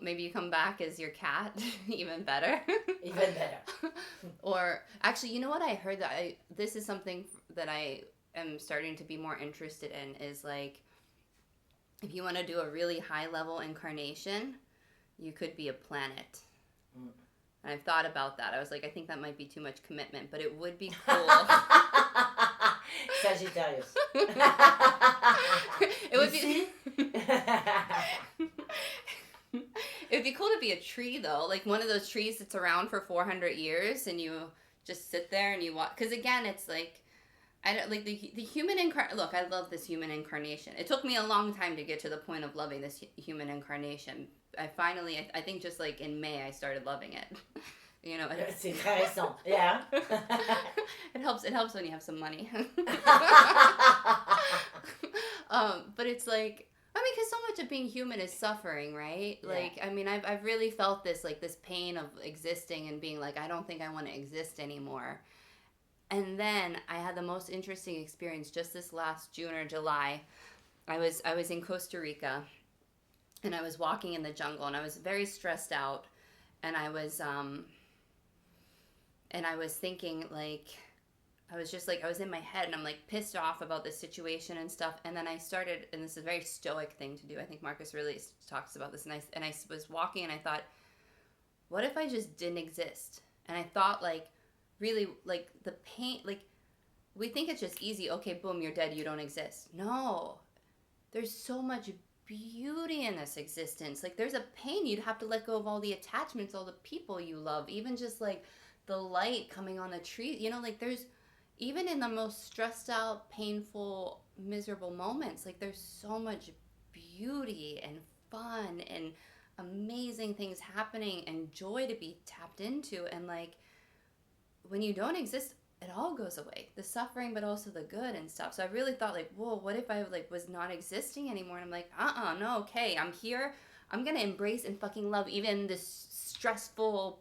Maybe you come back as your cat. Even better. Even better. Or actually, you know what I heard this is something that I am starting to be more interested in, is like, if you want to do a really high level incarnation, you could be a planet. Mm. And I've thought about that. I was like, I think that might be too much commitment, but it would be cool. Sagittarius. It would be. It would be cool to be a tree, though, like one of those trees that's around for 400 years, and you just sit there and you watch. Because again, it's like, I don't like the human incarnation. Look, I love this human incarnation. It took me a long time to get to the point of loving this human incarnation. I finally, I think just like in May, I started loving it. C'est très récent. Yeah. It helps when you have some money. But it's like, because so much of being human is suffering, right? Yeah. Like, I've really felt this pain of existing and being like, I don't think I want to exist anymore. And then I had the most interesting experience just this last June or July. I was in Costa Rica, and I was walking in the jungle, and I was very stressed out, and I was thinking, like, I was in my head, and I'm like pissed off about this situation and stuff. And then I started, and this is a very stoic thing to do. I think Marcus really talks about this. And I was walking, and I thought, what if I just didn't exist? And I thought, like, really, like, the pain, like, we think it's just easy. Okay, boom, you're dead. You don't exist. No, there's so much beauty in this existence. Like, there's a pain. You'd have to let go of all the attachments, all the people you love, even just like the light coming on the tree. Like, there's, even in the most stressed out, painful, miserable moments, like, there's so much beauty and fun and amazing things happening and joy to be tapped into. And like, when you don't exist, it all goes away, the suffering, but also the good and stuff. So I really thought, like, whoa, what if I like was not existing anymore? And I'm like, no, okay, I'm here. I'm gonna embrace and fucking love even this stressful,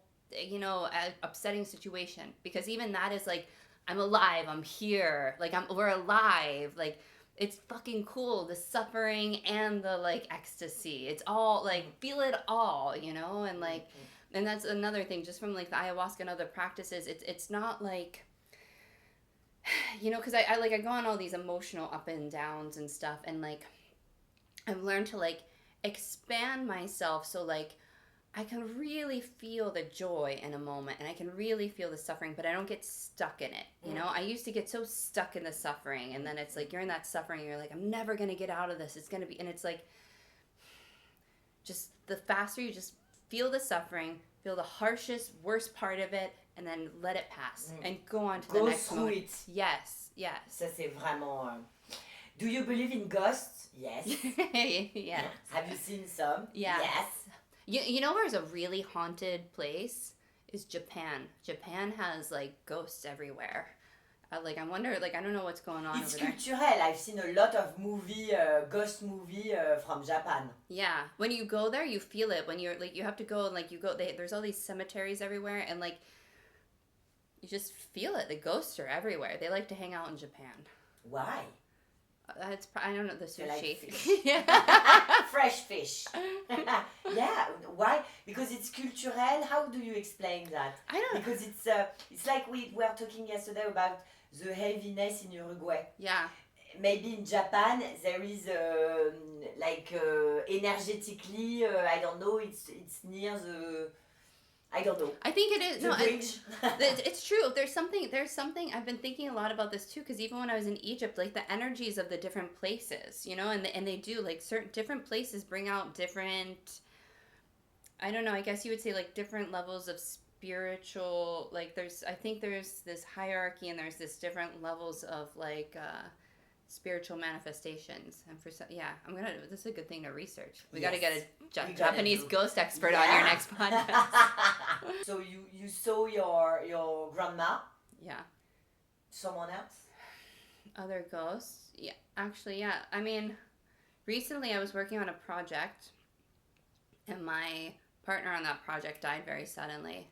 upsetting situation, because even that is like, I'm alive, I'm here, like, we're alive, like, it's fucking cool, the suffering and the like ecstasy. It's all like, feel it all, and like, and that's another thing, just from like the ayahuasca and other practices. It's not like, because I go on all these emotional up and downs and stuff, and like, I've learned to like expand myself, so like, I can really feel the joy in a moment, and I can really feel the suffering, but I don't get stuck in it. I used to get so stuck in the suffering, and then it's like, you're in that suffering, and you're like, I'm never going to get out of this. It's going to be, and it's like, just the faster you just feel the suffering, feel the harshest, worst part of it, and then let it pass and go on to the next moment. Go through it. Yes. Ça, c'est vraiment... Do you believe in ghosts? Yes. Yes. Have you seen some? Yeah. Yes. You know where's a really haunted place? Is Japan. Japan has like ghosts everywhere. I wonder, like, I don't know what's going on over there. It's culturel. I've seen a lot of ghost movie from Japan. Yeah. When you go there, you feel it. When you're like, you have to go, and like, there's all these cemeteries everywhere, and like, you just feel it. The ghosts are everywhere. They like to hang out in Japan. Why? I don't know, the sushi. Like fish. Fresh fish. Yeah, why? Because it's cultural. How do you explain that? I don't know. Because it's like we were talking yesterday about the heaviness in Uruguay. Yeah. Maybe in Japan there is energetically, I don't know, it's near the, I don't know. I think it is. The bridge. It's true. There's something. I've been thinking a lot about this too, because even when I was in Egypt, like the energies of the different places, and they do, like, certain different places bring out different, I don't know, I guess you would say, like, different levels of spiritual, like I think there's this hierarchy and there's this different levels of like spiritual manifestations. And this is a good thing to research. We got to get a Japanese ghost expert on your next podcast. So you saw your grandma? Yeah. Someone else? Other ghosts? Yeah, actually, yeah. I mean, recently I was working on a project and my partner on that project died very suddenly.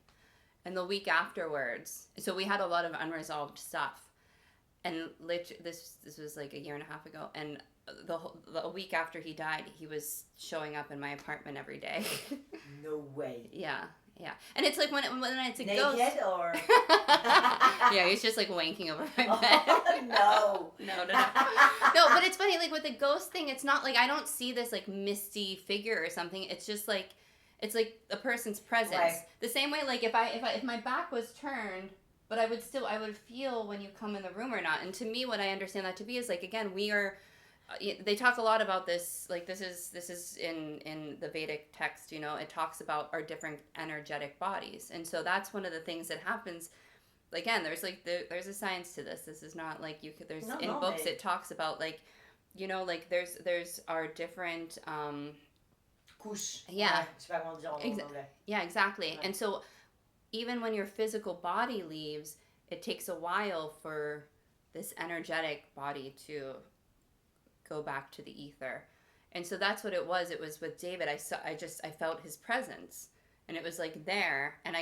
And the week afterwards, so we had a lot of unresolved stuff. And this was like a year and a half ago. And the week after he died, he was showing up in my apartment every day. No way. Yeah. Yeah, and it's like when it's a naked ghost. Naked or? Yeah, he's just like wanking over my bed. Oh, no. No, but it's funny, like with the ghost thing, it's not like I don't see this like misty figure or something. It's just like, it's like a person's presence. Right. The same way, like if my back was turned, but I would feel when you come in the room or not. And to me, what I understand that to be is like, again, we are. They talk a lot about this, like this is in the Vedic text, you know, it talks about our different energetic bodies. And so that's one of the things that happens. Again, there's like there's a science to this. This is not like books it talks about like, you know, like there's our different couches. Yeah. Yeah, exactly. Right. And so even when your physical body leaves, it takes a while for this energetic body to go back to the ether. And so that's what it was. It was with David. I felt his presence, and it was like there, and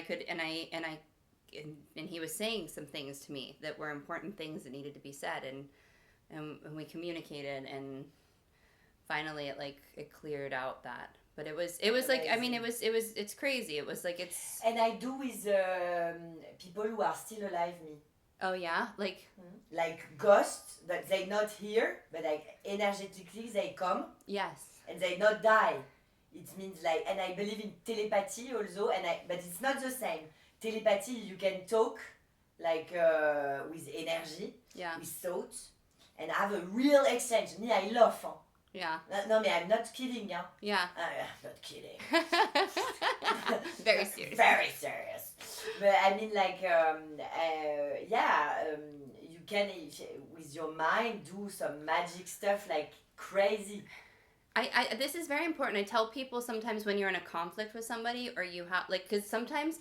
he was saying some things to me that were important things that needed to be said, and we communicated, and finally it cleared out that. But it was like, I mean, it's crazy. It was like And I do with people who are still alive, me. Oh yeah, like ghosts that they not here, but like energetically they come. Yes. And they not die. It means like, and I believe in telepathy also, but it's not the same. Telepathy, you can talk like with energy, with thought, and have a real exchange. Me, I love. Huh? Yeah. No, I'm not kidding. Huh? Yeah. I'm not kidding. Very serious. Very serious. But I mean, like, you can, with your mind, do some magic stuff like crazy. This is very important. I tell people sometimes when you're in a conflict with somebody, or you have, like, because sometimes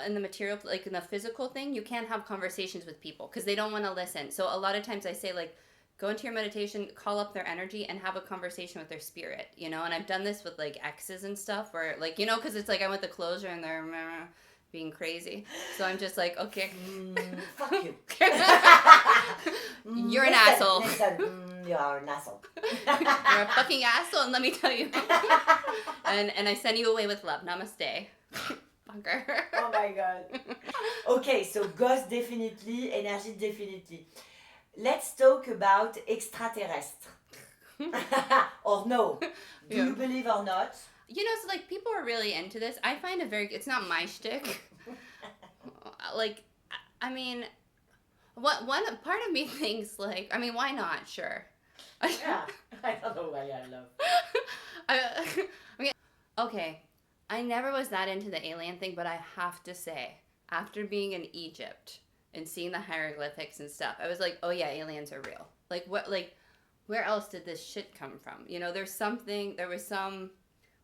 in the material, like in the physical thing, you can't have conversations with people because they don't want to listen. So a lot of times I say, like, go into your meditation, call up their energy, and have a conversation with their spirit, you know? And I've done this with, like, exes and stuff where, like, you know, because it's like I went to closure and they're being crazy. So I'm just like, okay. Fuck you. You're an asshole. You are an asshole. You're a fucking asshole, and let me tell you. and I send you away with love. Namaste. Fucker. Oh my God. Okay, so ghost definitely, energy definitely. Let's talk about extraterrestres. Or no. Do you believe or not? You know, so like people are really into this. I find it's not my shtick. Like, I mean, one part of me thinks like, I mean, why not? Sure. Yeah, I don't know why I love. I mean, okay, I never was that into the alien thing, but I have to say, after being in Egypt and seeing the hieroglyphics and stuff, I was like, oh yeah, aliens are real. Like what? Like, where else did this shit come from? You know, there was some.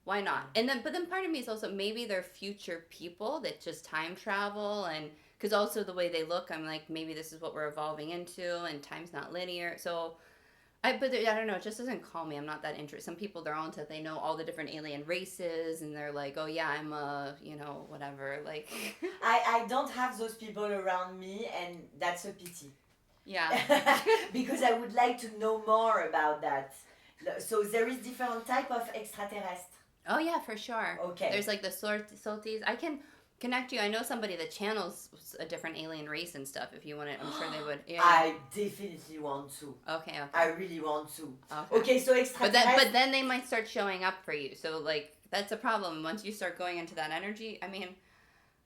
Why not? And then, but then part of me is also maybe they're future people that just time travel, and because also the way they look, I'm like, maybe this is what we're evolving into, and time's not linear. So, I don't know. It just doesn't call me. I'm not that interested. Some people, they're on to, they know all the different alien races, and they're like, oh yeah, I'm a, you know, whatever. Like, I don't have those people around me, and that's a pity. Yeah. Because I would like to know more about that. So there is different type of extraterrestrial. Oh yeah, for sure. Okay. There's like the Salties. I can connect you. I know somebody that channels a different alien race and stuff. If you want it, I'm sure they would. Yeah. I definitely want to. Okay. I really want to. Okay, so extraterrestrial. But then they might start showing up for you. So like that's a problem. Once you start going into that energy, I mean,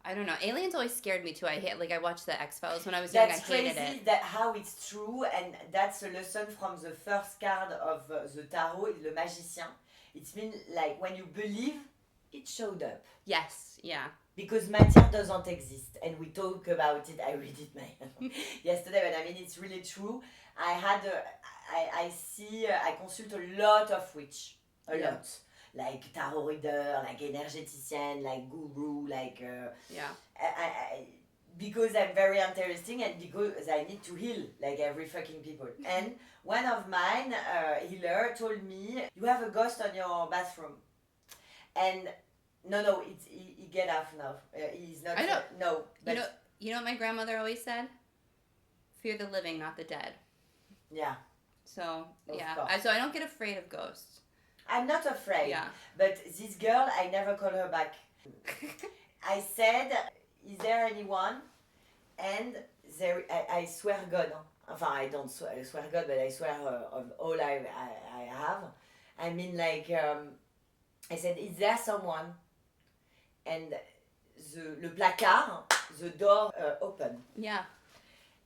I don't know. Aliens always scared me too. I watched the X-Files when I was young. I hated it. That's crazy that how it's true, and that's a lesson from the first card of the tarot, le magicien. It means like when you believe, it showed up. Yes. Yeah. because matière doesn't exist, and we talk about it. I read it yesterday, but I mean it's really true. I see, I consult a lot of witch, a lot, like tarot reader, like énergéticienne, like guru, like because I'm very interesting and because I need to heal like every fucking people. And one of mine, healer, told me, you have a ghost on your bathroom. And no, he get off now. He's not. I don't. No, but you know what my grandmother always said? Fear the living, not the dead. Yeah. So so I don't get afraid of ghosts. I'm not afraid. Yeah. But this girl, I never call her back. I said, is there anyone? And I swear God. Enfin, I don't swear God, but I swear of all I have. I mean, like, I said, is there someone? And le placard, the door open. Yeah.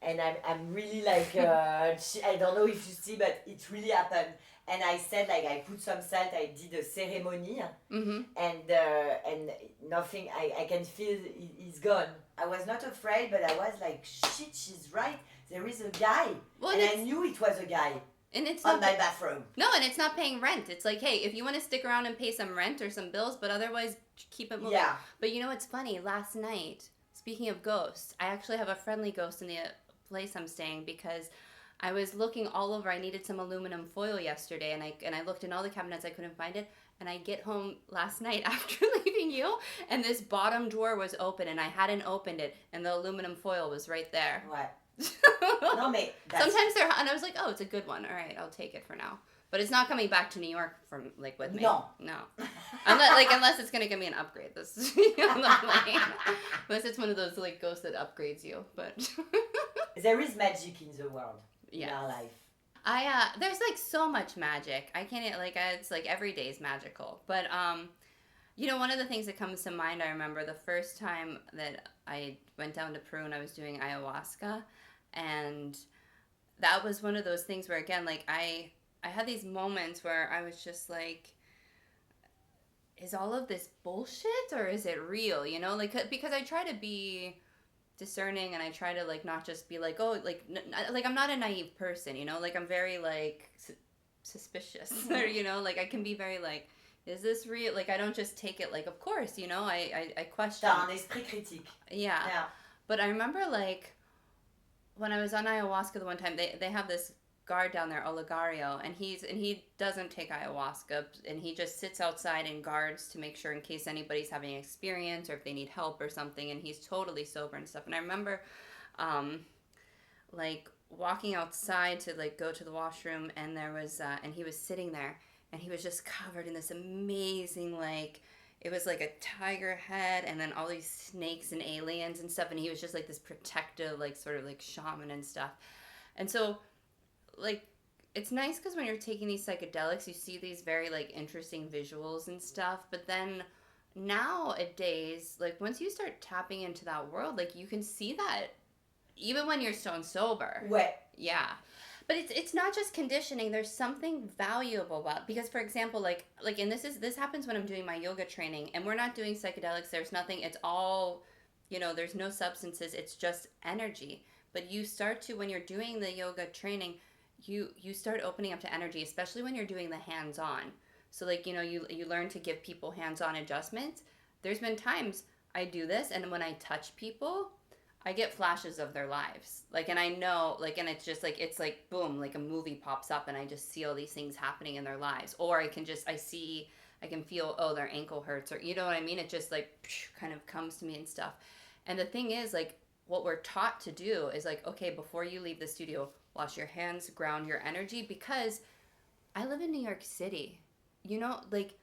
And I'm really like, I don't know if you see, but it really happened. And I said, like, I put some salt, I did a ceremony, and nothing, I can feel he's gone. I was not afraid, but I was like, shit, she's right. There is a guy. Well, and I knew it was a guy. And it's on my bathroom. No, and it's not paying rent. It's like, hey, if you want to stick around and pay some rent or some bills, but otherwise keep it moving. Yeah. But you know what's funny? Last night, speaking of ghosts, I actually have a friendly ghost in the place I'm staying because I was looking all over. I needed some aluminum foil yesterday, and I looked in all the cabinets. I couldn't find it. And I get home last night after leaving you, and this bottom drawer was open, and I hadn't opened it, and the aluminum foil was right there. What? No, mate. Sometimes they're, and I was like, oh, it's a good one. All right, I'll take it for now. But it's not coming back to New York from like with me. No. Unless it's gonna give me an upgrade. This on the plane. Unless it's one of those like ghosts that upgrades you. But there is magic in the world. In our life. There's like so much magic. I can't it's like every day is magical. But you know, one of the things that comes to mind, I remember the first time that I went down to Peru and I was doing ayahuasca, and that was one of those things where, again, like I had these moments where I was just like, is all of this bullshit or is it real? You know, like, because I try to be discerning and I try to like not just be like, oh, like I'm not a naive person, you know, like I'm very like suspicious or, you know, like I can be very like, is this real? Like I don't just take it like, of course, you know, I question. T'as un esprit critique. Yeah. But I remember like when I was on ayahuasca the one time, they have this guard down there, Olegario, and he doesn't take ayahuasca, and he just sits outside and guards to make sure in case anybody's having an experience or if they need help or something, and he's totally sober and stuff. And I remember like walking outside to like go to the washroom, and there was and he was sitting there, and he was just covered in this amazing, like, it was like a tiger head and then all these snakes and aliens and stuff, and he was just like this protective, like sort of like shaman and stuff. And so like it's nice because when you're taking these psychedelics, you see these very like interesting visuals and stuff, but then nowadays, like once you start tapping into that world, like you can see that even when you're stone sober. What? Yeah. But it's not just conditioning. There's something valuable about, because for example, like and this happens when I'm doing my yoga training, and we're not doing psychedelics. There's nothing. It's all, you know, there's no substances. It's just energy. But you start to, when you're doing the yoga training, you start opening up to energy, especially when you're doing the hands-on. So like, you know, you learn to give people hands-on adjustments. There's been times I do this, and when I touch people, I get flashes of their lives. Like, and I know, like, and it's just like, it's like, boom, like a movie pops up and I just see all these things happening in their lives. Or I can feel, oh, their ankle hurts, or, you know what I mean? It just like kind of comes to me and stuff. And the thing is, like, what we're taught to do is like, okay, before you leave the studio, wash your hands, ground your energy, because I live in New York City. You know, like,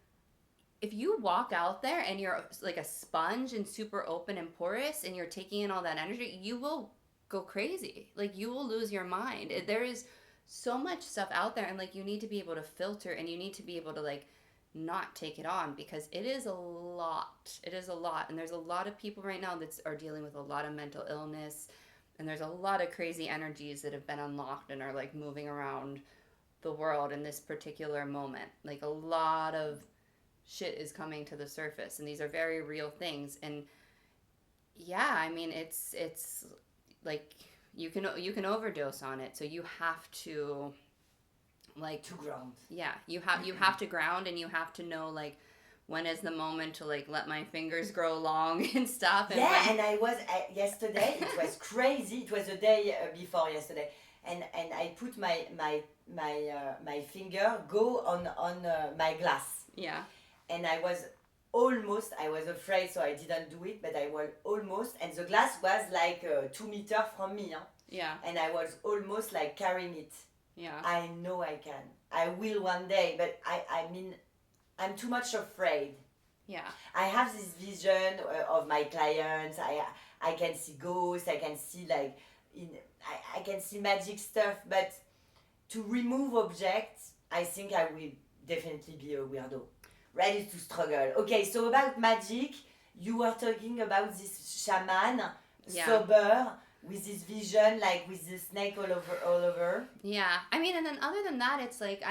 if you walk out there and you're like a sponge and super open and porous and you're taking in all that energy, you will go crazy. Like, you will lose your mind. There is so much stuff out there, and like you need to be able to filter, and you need to be able to like not take it on, because it is a lot. It is a lot. And there's a lot of people right now that are dealing with a lot of mental illness, and there's a lot of crazy energies that have been unlocked and are like moving around the world in this particular moment. Like, a lot of shit is coming to the surface, and these are very real things. And Yeah, I mean, it's like you can overdose on it, so you have to like To ground. yeah, you have to ground, and you have to know like when is the moment to like let my fingers grow long and stuff. And Yeah, when and I was yesterday. It was crazy. It was the day before yesterday, and I put my finger go on my glass, yeah, and I was afraid, so I didn't do it, but I was almost, and the glass was like 2 meters from me, huh? yeah, And I was almost like carrying it. yeah, I know I can. I will one day, but I mean, I'm too much afraid. yeah, I have this vision of my clients. I can see ghosts. I can see like I can see magic stuff. But to remove objects, I think I will definitely be a weirdo, ready to struggle. Okay, so about magic, you were talking about this shaman, yeah. sober, with this vision, like with the snake all over. Yeah. I mean, and then other than that, it's like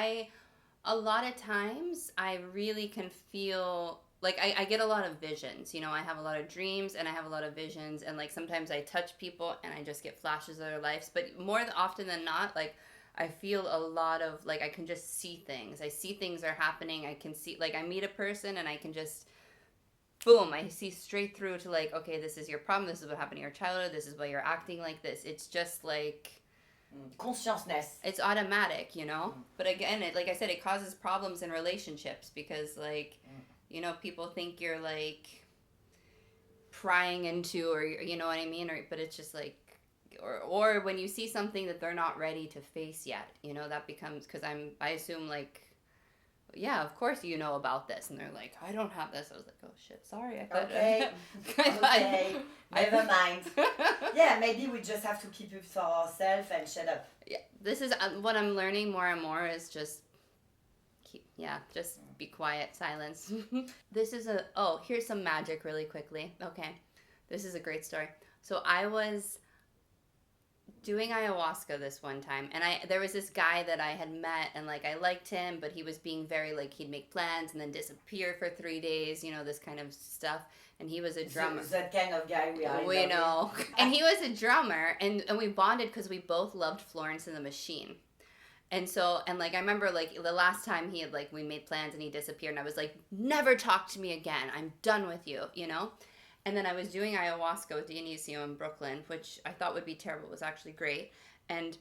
a lot of times I really can feel like I get a lot of visions. I have a lot of dreams and I have a lot of visions, and like sometimes I touch people and I just get flashes of their lives. But more often than not, like I feel a lot of like I can just see things. I see things are happening. I can see like I meet a person and I can just boom, I see straight through to like, okay, this is your problem. This is what happened in your childhood. This is why you're acting like this. It's just like Consciousness. it's automatic. But again, like I said, it causes problems in relationships because like people think you're like prying into, or you know what I mean, or but it's just like or when you see something that they're not ready to face yet, that becomes, because I assume like, yeah, of course you know about this, and they're like, I don't have this. I was like, oh shit, sorry. I thought, Okay. Okay. Never mind. Yeah, maybe we just have to keep it for ourselves and shut up. Yeah, this is what I'm learning more and more is just just be quiet, silence. This is here's some magic really quickly. Okay, this is a great story. So I was doing ayahuasca this one time, and there was this guy that I had met, and like I liked him, but he was being very like, he'd make plans and then disappear for 3 days, this kind of stuff. And he was a drummer. So that kind of guy we are. We know. And he was a drummer, and we bonded because we both loved Florence and the Machine. And so, and like I remember like the last time he had like, we made plans and he disappeared, and I was like, never talk to me again, I'm done with you. And then I was doing ayahuasca with Dionisio in Brooklyn, which I thought would be terrible. It was actually great. And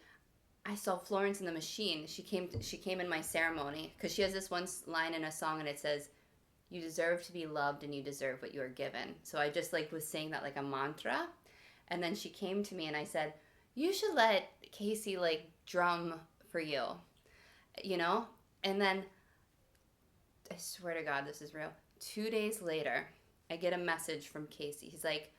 I saw Florence and the Machine. She came in my ceremony because she has this one line in a song, and it says, you deserve to be loved and you deserve what you are given. So I just like was saying that like a mantra. And then she came to me and I said, you should let Casey like drum for you, And then I swear to God, this is real. 2 days later, I get a message from Casey. He's like,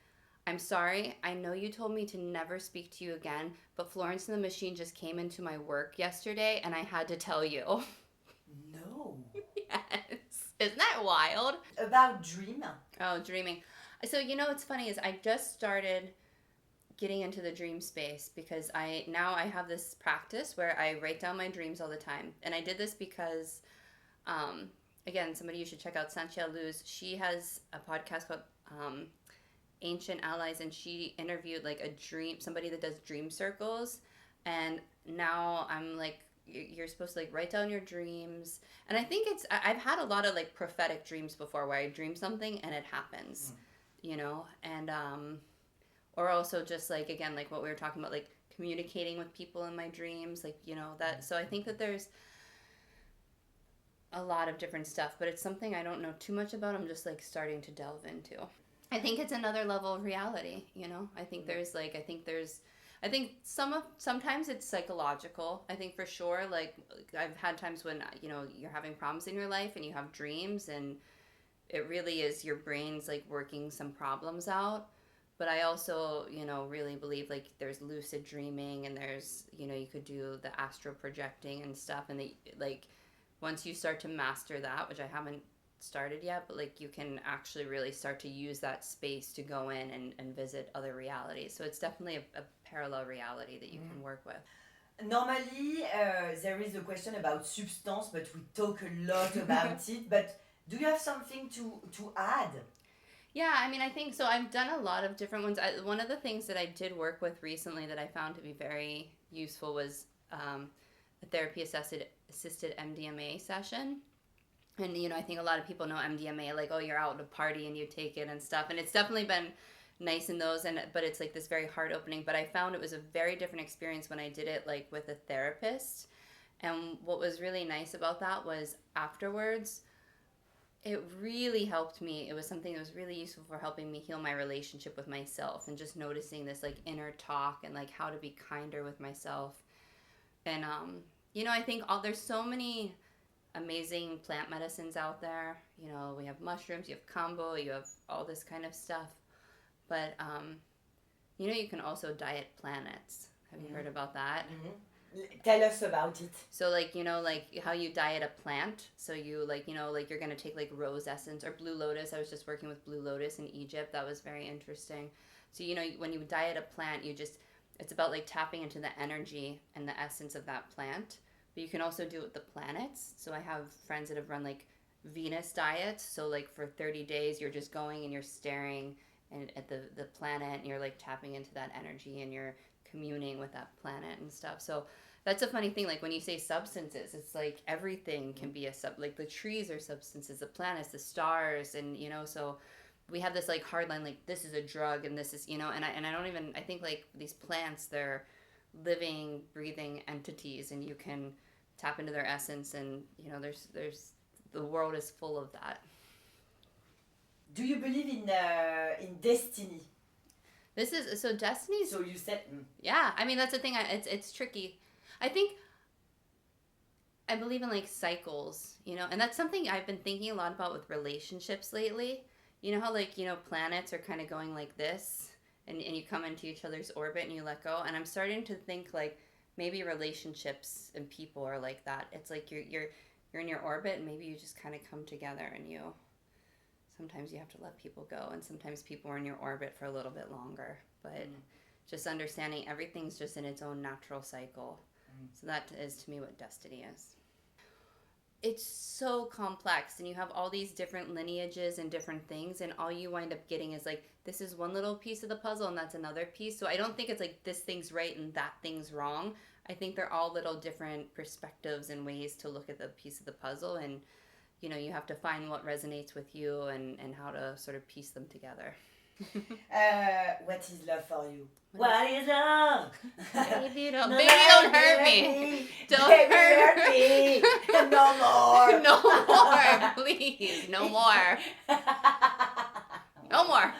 I'm sorry. I know you told me to never speak to you again, but Florence and the Machine just came into my work yesterday and I had to tell you. No. Yes. Isn't that wild? About dream. Oh, dreaming. So, what's funny is I just started getting into the dream space because I have this practice where I write down my dreams all the time. And I did this because again, somebody you should check out, Sanchia Luz. She has a podcast called Ancient Allies, and she interviewed like somebody that does dream circles. And now I'm like, you're supposed to like write down your dreams. And I think I've had a lot of like prophetic dreams before where I dream something and it happens, and or also just like, again, like what we were talking about, like communicating with people in my dreams, like, that. So I think that there's a lot of different stuff, but it's something I don't know too much about. I'm just like starting to delve into. I think it's another level of reality, I think sometimes it's psychological. I think for sure, like I've had times when, you're having problems in your life and you have dreams, and it really is your brain's like working some problems out. But I also, really believe like there's lucid dreaming, and there's, you could do the astral projecting and stuff, and like once you start to master that, which I haven't started yet, but like you can actually really start to use that space to go in and visit other realities. So it's definitely a parallel reality that you can work with. Normally, there is a question about substance, but we talk a lot about it. But do you have something to add? Yeah, I mean, I think so. I've done a lot of different ones. One of the things that I did work with recently that I found to be very useful was a therapy assisted MDMA session. And, I think a lot of people know MDMA, like, oh, you're out at a party and you take it and stuff. And it's definitely been nice in those, but it's like this very heart opening. But I found it was a very different experience when I did it, like, with a therapist. And what was really nice about that was afterwards, it really helped me. It was something that was really useful for helping me heal my relationship with myself and just noticing this, like, inner talk and, like, how to be kinder with myself. And, I think there's so many amazing plant medicines out there. We have mushrooms, you have kambo, you have all this kind of stuff. But, you can also diet planets. Have you heard about that? Tell us about it. So, like, like how you diet a plant. So you, like, you're going to take, like, rose essence or blue lotus. I was just working with blue lotus in Egypt. That was very interesting. So, when you diet a plant, it's about, like, tapping into the energy and the essence of that plant. But you can also do it with the planets. So I have friends that have run, like, Venus diets. So, like, for 30 days, you're just going and you're staring at the planet and you're, like, tapping into that energy and you're communing with that planet and stuff. So that's a funny thing. Like, when you say substances, it's like everything can be like, the trees are substances, the planets, the stars, and, so we have this, like, hard line, like, this is a drug and this is, and I think, like, these plants, they're living, breathing entities, and you can tap into their essence, and there's the world is full of that. Do you believe in destiny? This is so destiny's. So you said. Yeah, I mean, that's the thing. It's tricky. I think I believe in, like, cycles, and that's something I've been thinking a lot about with relationships lately. You know how, like, planets are kind of going like this, and you come into each other's orbit and you let go. And I'm starting to think, like, maybe relationships and people are like that. It's like you're in your orbit, and maybe you just kind of come together, and sometimes you have to let people go, and sometimes people are in your orbit for a little bit longer. But just understanding everything's just in its own natural cycle. So that is, to me, what destiny is. It's so complex, and you have all these different lineages and different things, and all you wind up getting is, like, this is one little piece of the puzzle and that's another piece. So I don't think it's like this thing's right and that thing's wrong. I think they're all little different perspectives and ways to look at the piece of the puzzle, and you have to find what resonates with you and how to sort of piece them together. What is love for you? What is love? Baby, don't hurt me. Don't hurt me. No more. No more, please. No more. No more.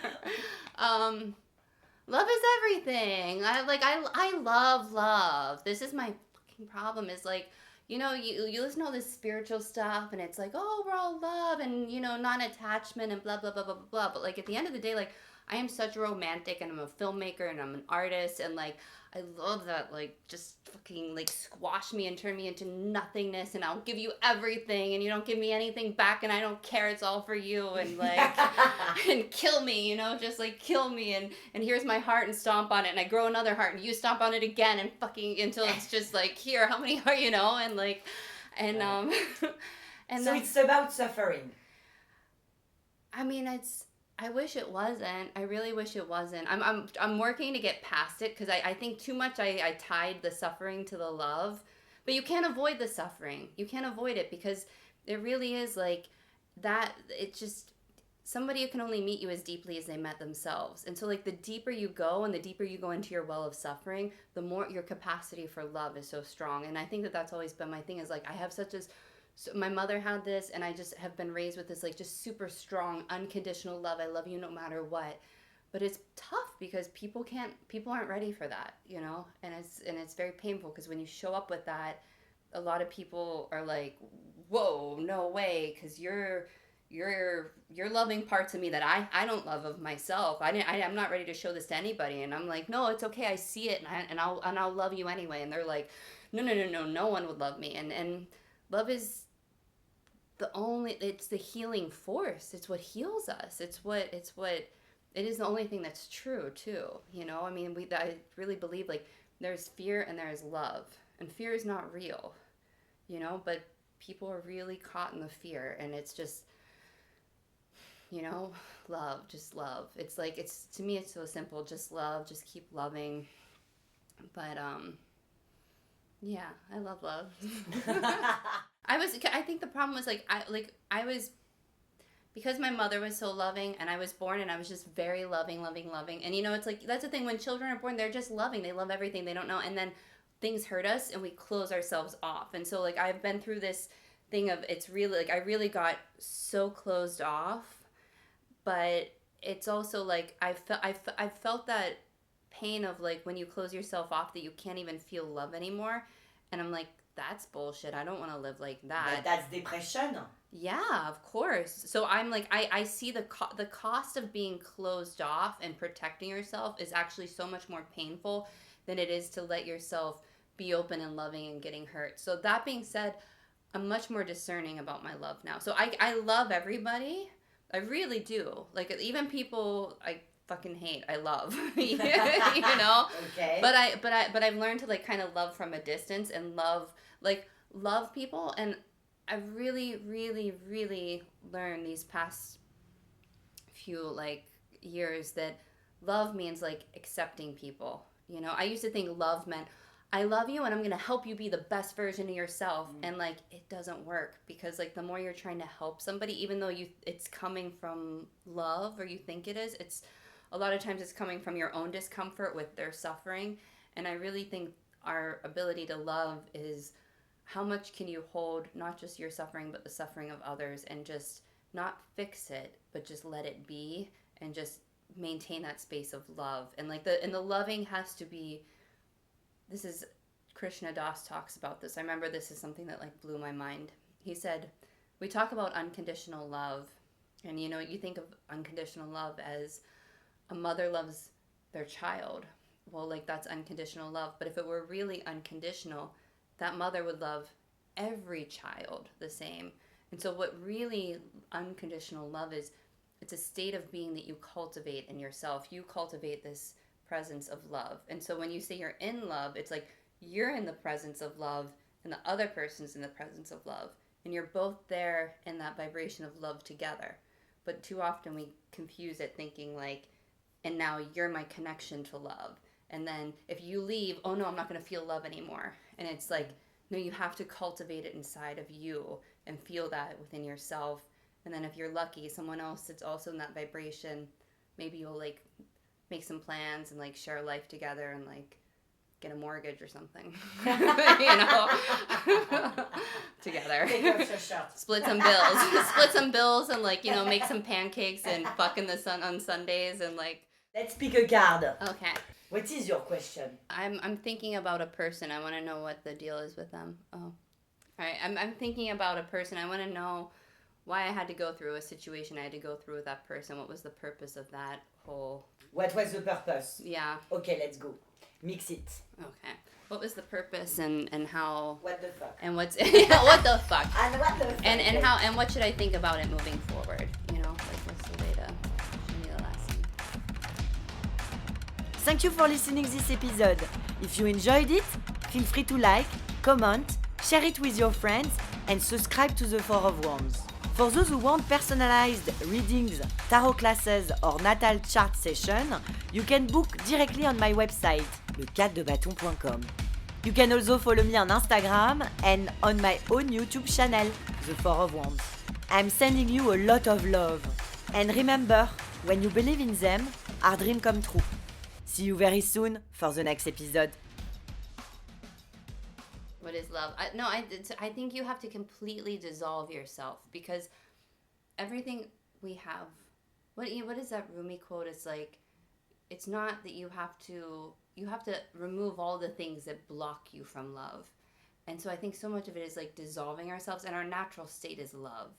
Love is everything. I love love. This is my fucking problem. Is, like, you listen to all this spiritual stuff, and it's like, oh, we're all love, and non-attachment and blah blah blah blah blah. But, like, at the end of the day, like, I am such a romantic, and I'm a filmmaker, and I'm an artist, and, like, I love that, like, just fucking, like, squash me and turn me into nothingness, and I'll give you everything, and you don't give me anything back, and I don't care, it's all for you, and, like, and kill me, just, like, kill me, and here's my heart, and stomp on it, and I grow another heart, and you stomp on it again, and fucking, until it's just, like, here, how many are, and, like, and, and so it's about suffering. I mean, I wish it wasn't. I really wish it wasn't. I'm working to get past it, because I think too much I tied the suffering to the love. But you can't avoid the suffering. You can't avoid it, because it really is like that. It's just somebody who can only meet you as deeply as they met themselves. And so, like, the deeper you go and the deeper you go into your well of suffering, the more your capacity for love is so strong. And I think that's always been my thing, is, like, I have such as... So my mother had this, and I just have been raised with this, like, just super strong, unconditional love. I love you no matter what. But it's tough, because people aren't ready for that, and it's very painful, because when you show up with that, a lot of people are like, whoa, no way, because you're loving parts of me that I don't love of myself. I'm not ready to show this to anybody. And I'm like, no, it's okay. I see it, and I'll love you anyway. And they're like, no one would love me. And love is it's the healing force. It's what heals us. It is the only thing that's true too. I mean, I really believe, like, there's fear and there's love, and fear is not real, but people are really caught in the fear, and it's just, you know, love, just love. It's like, to me, it's so simple. Just love, just keep loving. But, yeah, I love love. I think the problem was I was, because my mother was so loving and I was born and I was just very loving. And you know, it's like, that's the thing, when children are born, they're just loving. They love everything. They don't know. And then things hurt us and we close ourselves off. And so like, I've been through this thing of, it's really like, I really got so closed off, but it's also like, I felt that pain of like, when you close yourself off, that you can't even feel love anymore. And I'm like, that's bullshit. I don't want to live like that. But that's depression. Yeah, of course. So I'm like, I see the cost of being closed off and protecting yourself is actually so much more painful than it is to let yourself be open and loving and getting hurt. So that being said, I'm much more discerning about my love now. So I love everybody. I really do. Like, even people I fucking hate, I love. You know? Okay. But I've learned to like kind of love from a distance and love people. And I've really, really, really learned these past few like years that love means like accepting people. You know, I used to think love meant, I love you and I'm going to help you be the best version of yourself. And like, it doesn't work, because like the more you're trying to help somebody, even though it's coming from love, or you think it is, it's a lot of times it's coming from your own discomfort with their suffering. And I really think our ability to love is, how much can you hold not just your suffering, but the suffering of others, and just not fix it, but just let it be, and just maintain that space of love. And like the loving has to be, this is, Krishna Das talks about this. I remember this is something that like blew my mind. He said, we talk about unconditional love, and you know, you think of unconditional love as a mother loves their child. Well, like, that's unconditional love. But if it were really unconditional, that mother would love every child the same. And so what really unconditional love is, it's a state of being that you cultivate in yourself. You cultivate this presence of love. And so when you say you're in love, it's like you're in the presence of love and the other person's in the presence of love. And you're both there in that vibration of love together. But too often we confuse it, thinking like, and now you're my connection to love. And then if you leave, oh no, I'm not going to feel love anymore. And it's like, no, you have to cultivate it inside of you and feel that within yourself. And then if you're lucky, someone else that's also in that vibration, maybe you'll like make some plans and like share life together and like get a mortgage or something. You know? Together. Split some bills and like, you know, make some pancakes and fuck in the sun on Sundays and like. Let's pick a card. Okay. What is your question? I'm thinking about a person. I want to know what the deal is with them. Oh. All right. I'm thinking about a person. I want to know why I had to go through a situation I had to go through with that person. What was the purpose of that whole... What was the purpose? Yeah. Okay, let's go. Mix it. Okay. What was the purpose and how... What the fuck? And what's... what the fuck? And what the fuck? And how... And what should I think about it moving forward? You know? Like, what's the way to... Show me the lesson. Thank you for listening this episode. If you enjoyed it, feel free to like, comment, share it with your friends, and subscribe to the Four of Wands. For those who want personalized readings, tarot classes, or natal chart session, you can book directly on my website, le4debâton.com. You can also follow me on Instagram and on my own YouTube channel, The Four of Wands. I'm sending you a lot of love. And remember, when you believe in them, our dreams come true. See you very soon for the next episode. What is love? I think you have to completely dissolve yourself, because everything we have, what is that Rumi quote? It's like, it's not that you have to remove all the things that block you from love. And so I think so much of it is like dissolving ourselves, and our natural state is love.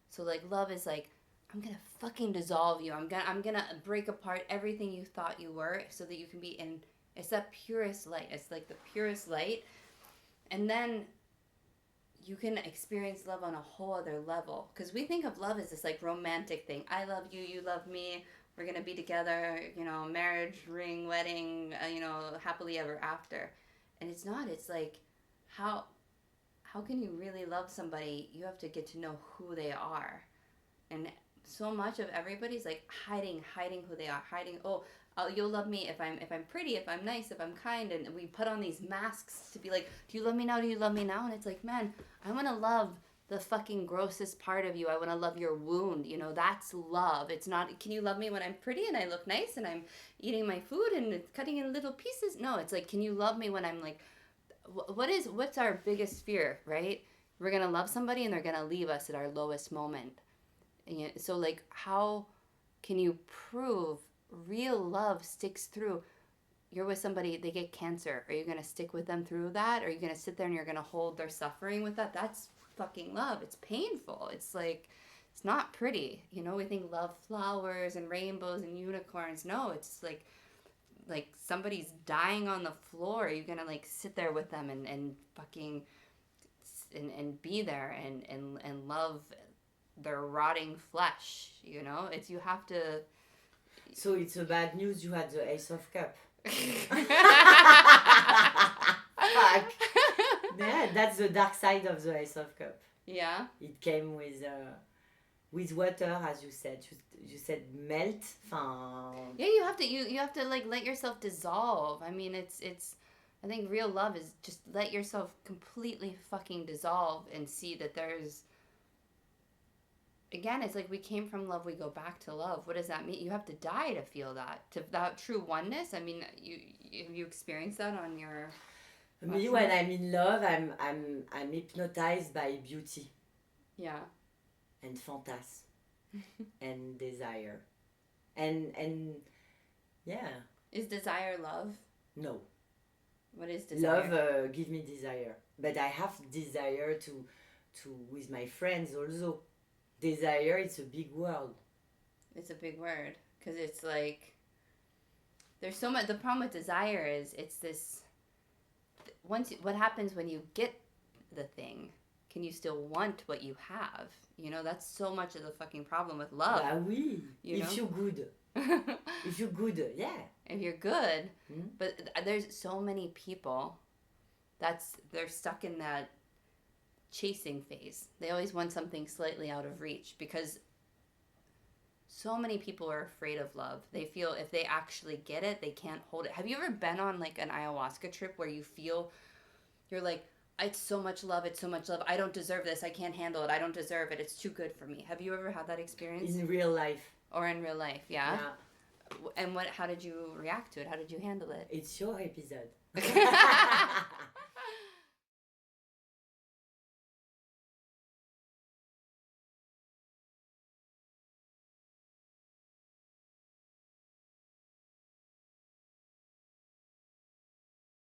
So like love is like, I'm gonna fucking dissolve you. I'm gonna break apart everything you thought you were, so that you can be in, it's that purest light. It's like the purest light. And then you can experience love on a whole other level. Because we think of love as this like romantic thing. I love you, you love me, we're going to be together, you know, marriage, ring, wedding, you know, happily ever after. And it's not. It's like, how can you really love somebody? You have to get to know who they are. And so much of everybody's like hiding who they are, hiding. Oh, you'll love me if I'm pretty, if I'm nice, if I'm kind, and we put on these masks to be like, do you love me now? Do you love me now? And it's like, man, I want to love the fucking grossest part of you. I want to love your wound. You know, that's love. It's not, can you love me when I'm pretty and I look nice and I'm eating my food and it's cutting in little pieces? No, it's like, can you love me when I'm like, what's our biggest fear, right? We're gonna love somebody and they're gonna leave us at our lowest moment. And so like, how can you prove real love sticks through? You're with somebody, they get cancer. Are you going to stick with them through that? Are you going to sit there and you're going to hold their suffering with that? That's fucking love. It's painful. It's like, it's not pretty. You know, we think love flowers and rainbows and unicorns. No, it's like somebody's dying on the floor. You're going to like sit there with them and fucking and be there and love their rotting flesh. You know, it's, you have to. So it's a bad news. You had the Ace of Cup. Fuck. Yeah, that's the dark side of the Ace of Cup. Yeah. It came with water, as you said. You said melt. Yeah, you have to like let yourself dissolve. I mean, it's. I think real love is just let yourself completely fucking dissolve and see that there's. Again, it's like we came from love, we go back to love. What does that mean? You have to die to feel that, to that true oneness. I mean, you experienced that on your. Me, when I'm in love, I'm hypnotized by beauty. Yeah. And phantasm. And desire. And yeah. Is desire love? No. What is desire? Love give me desire, but I have desire to with my friends also. Desire, it's a big word. It's a big word because it's like there's so much. The problem with desire is it's this. What happens when you get the thing? Can you still want what you have? You know, that's so much of the fucking problem with love. Bah oui. If you're good. If you're good, yeah. If you're good, but there's so many people they're stuck in that chasing phase. They always want something slightly out of reach because so many people are afraid of love. They feel if they actually get it, they can't hold it. Have you ever been on like an ayahuasca trip where you feel you're like, it's so much love, I don't deserve this, I can't handle it, I don't deserve it, it's too good for me. Have you ever had that experience? In real life. Or in real life, yeah? And how did you react to it? How did you handle it? It's your episode.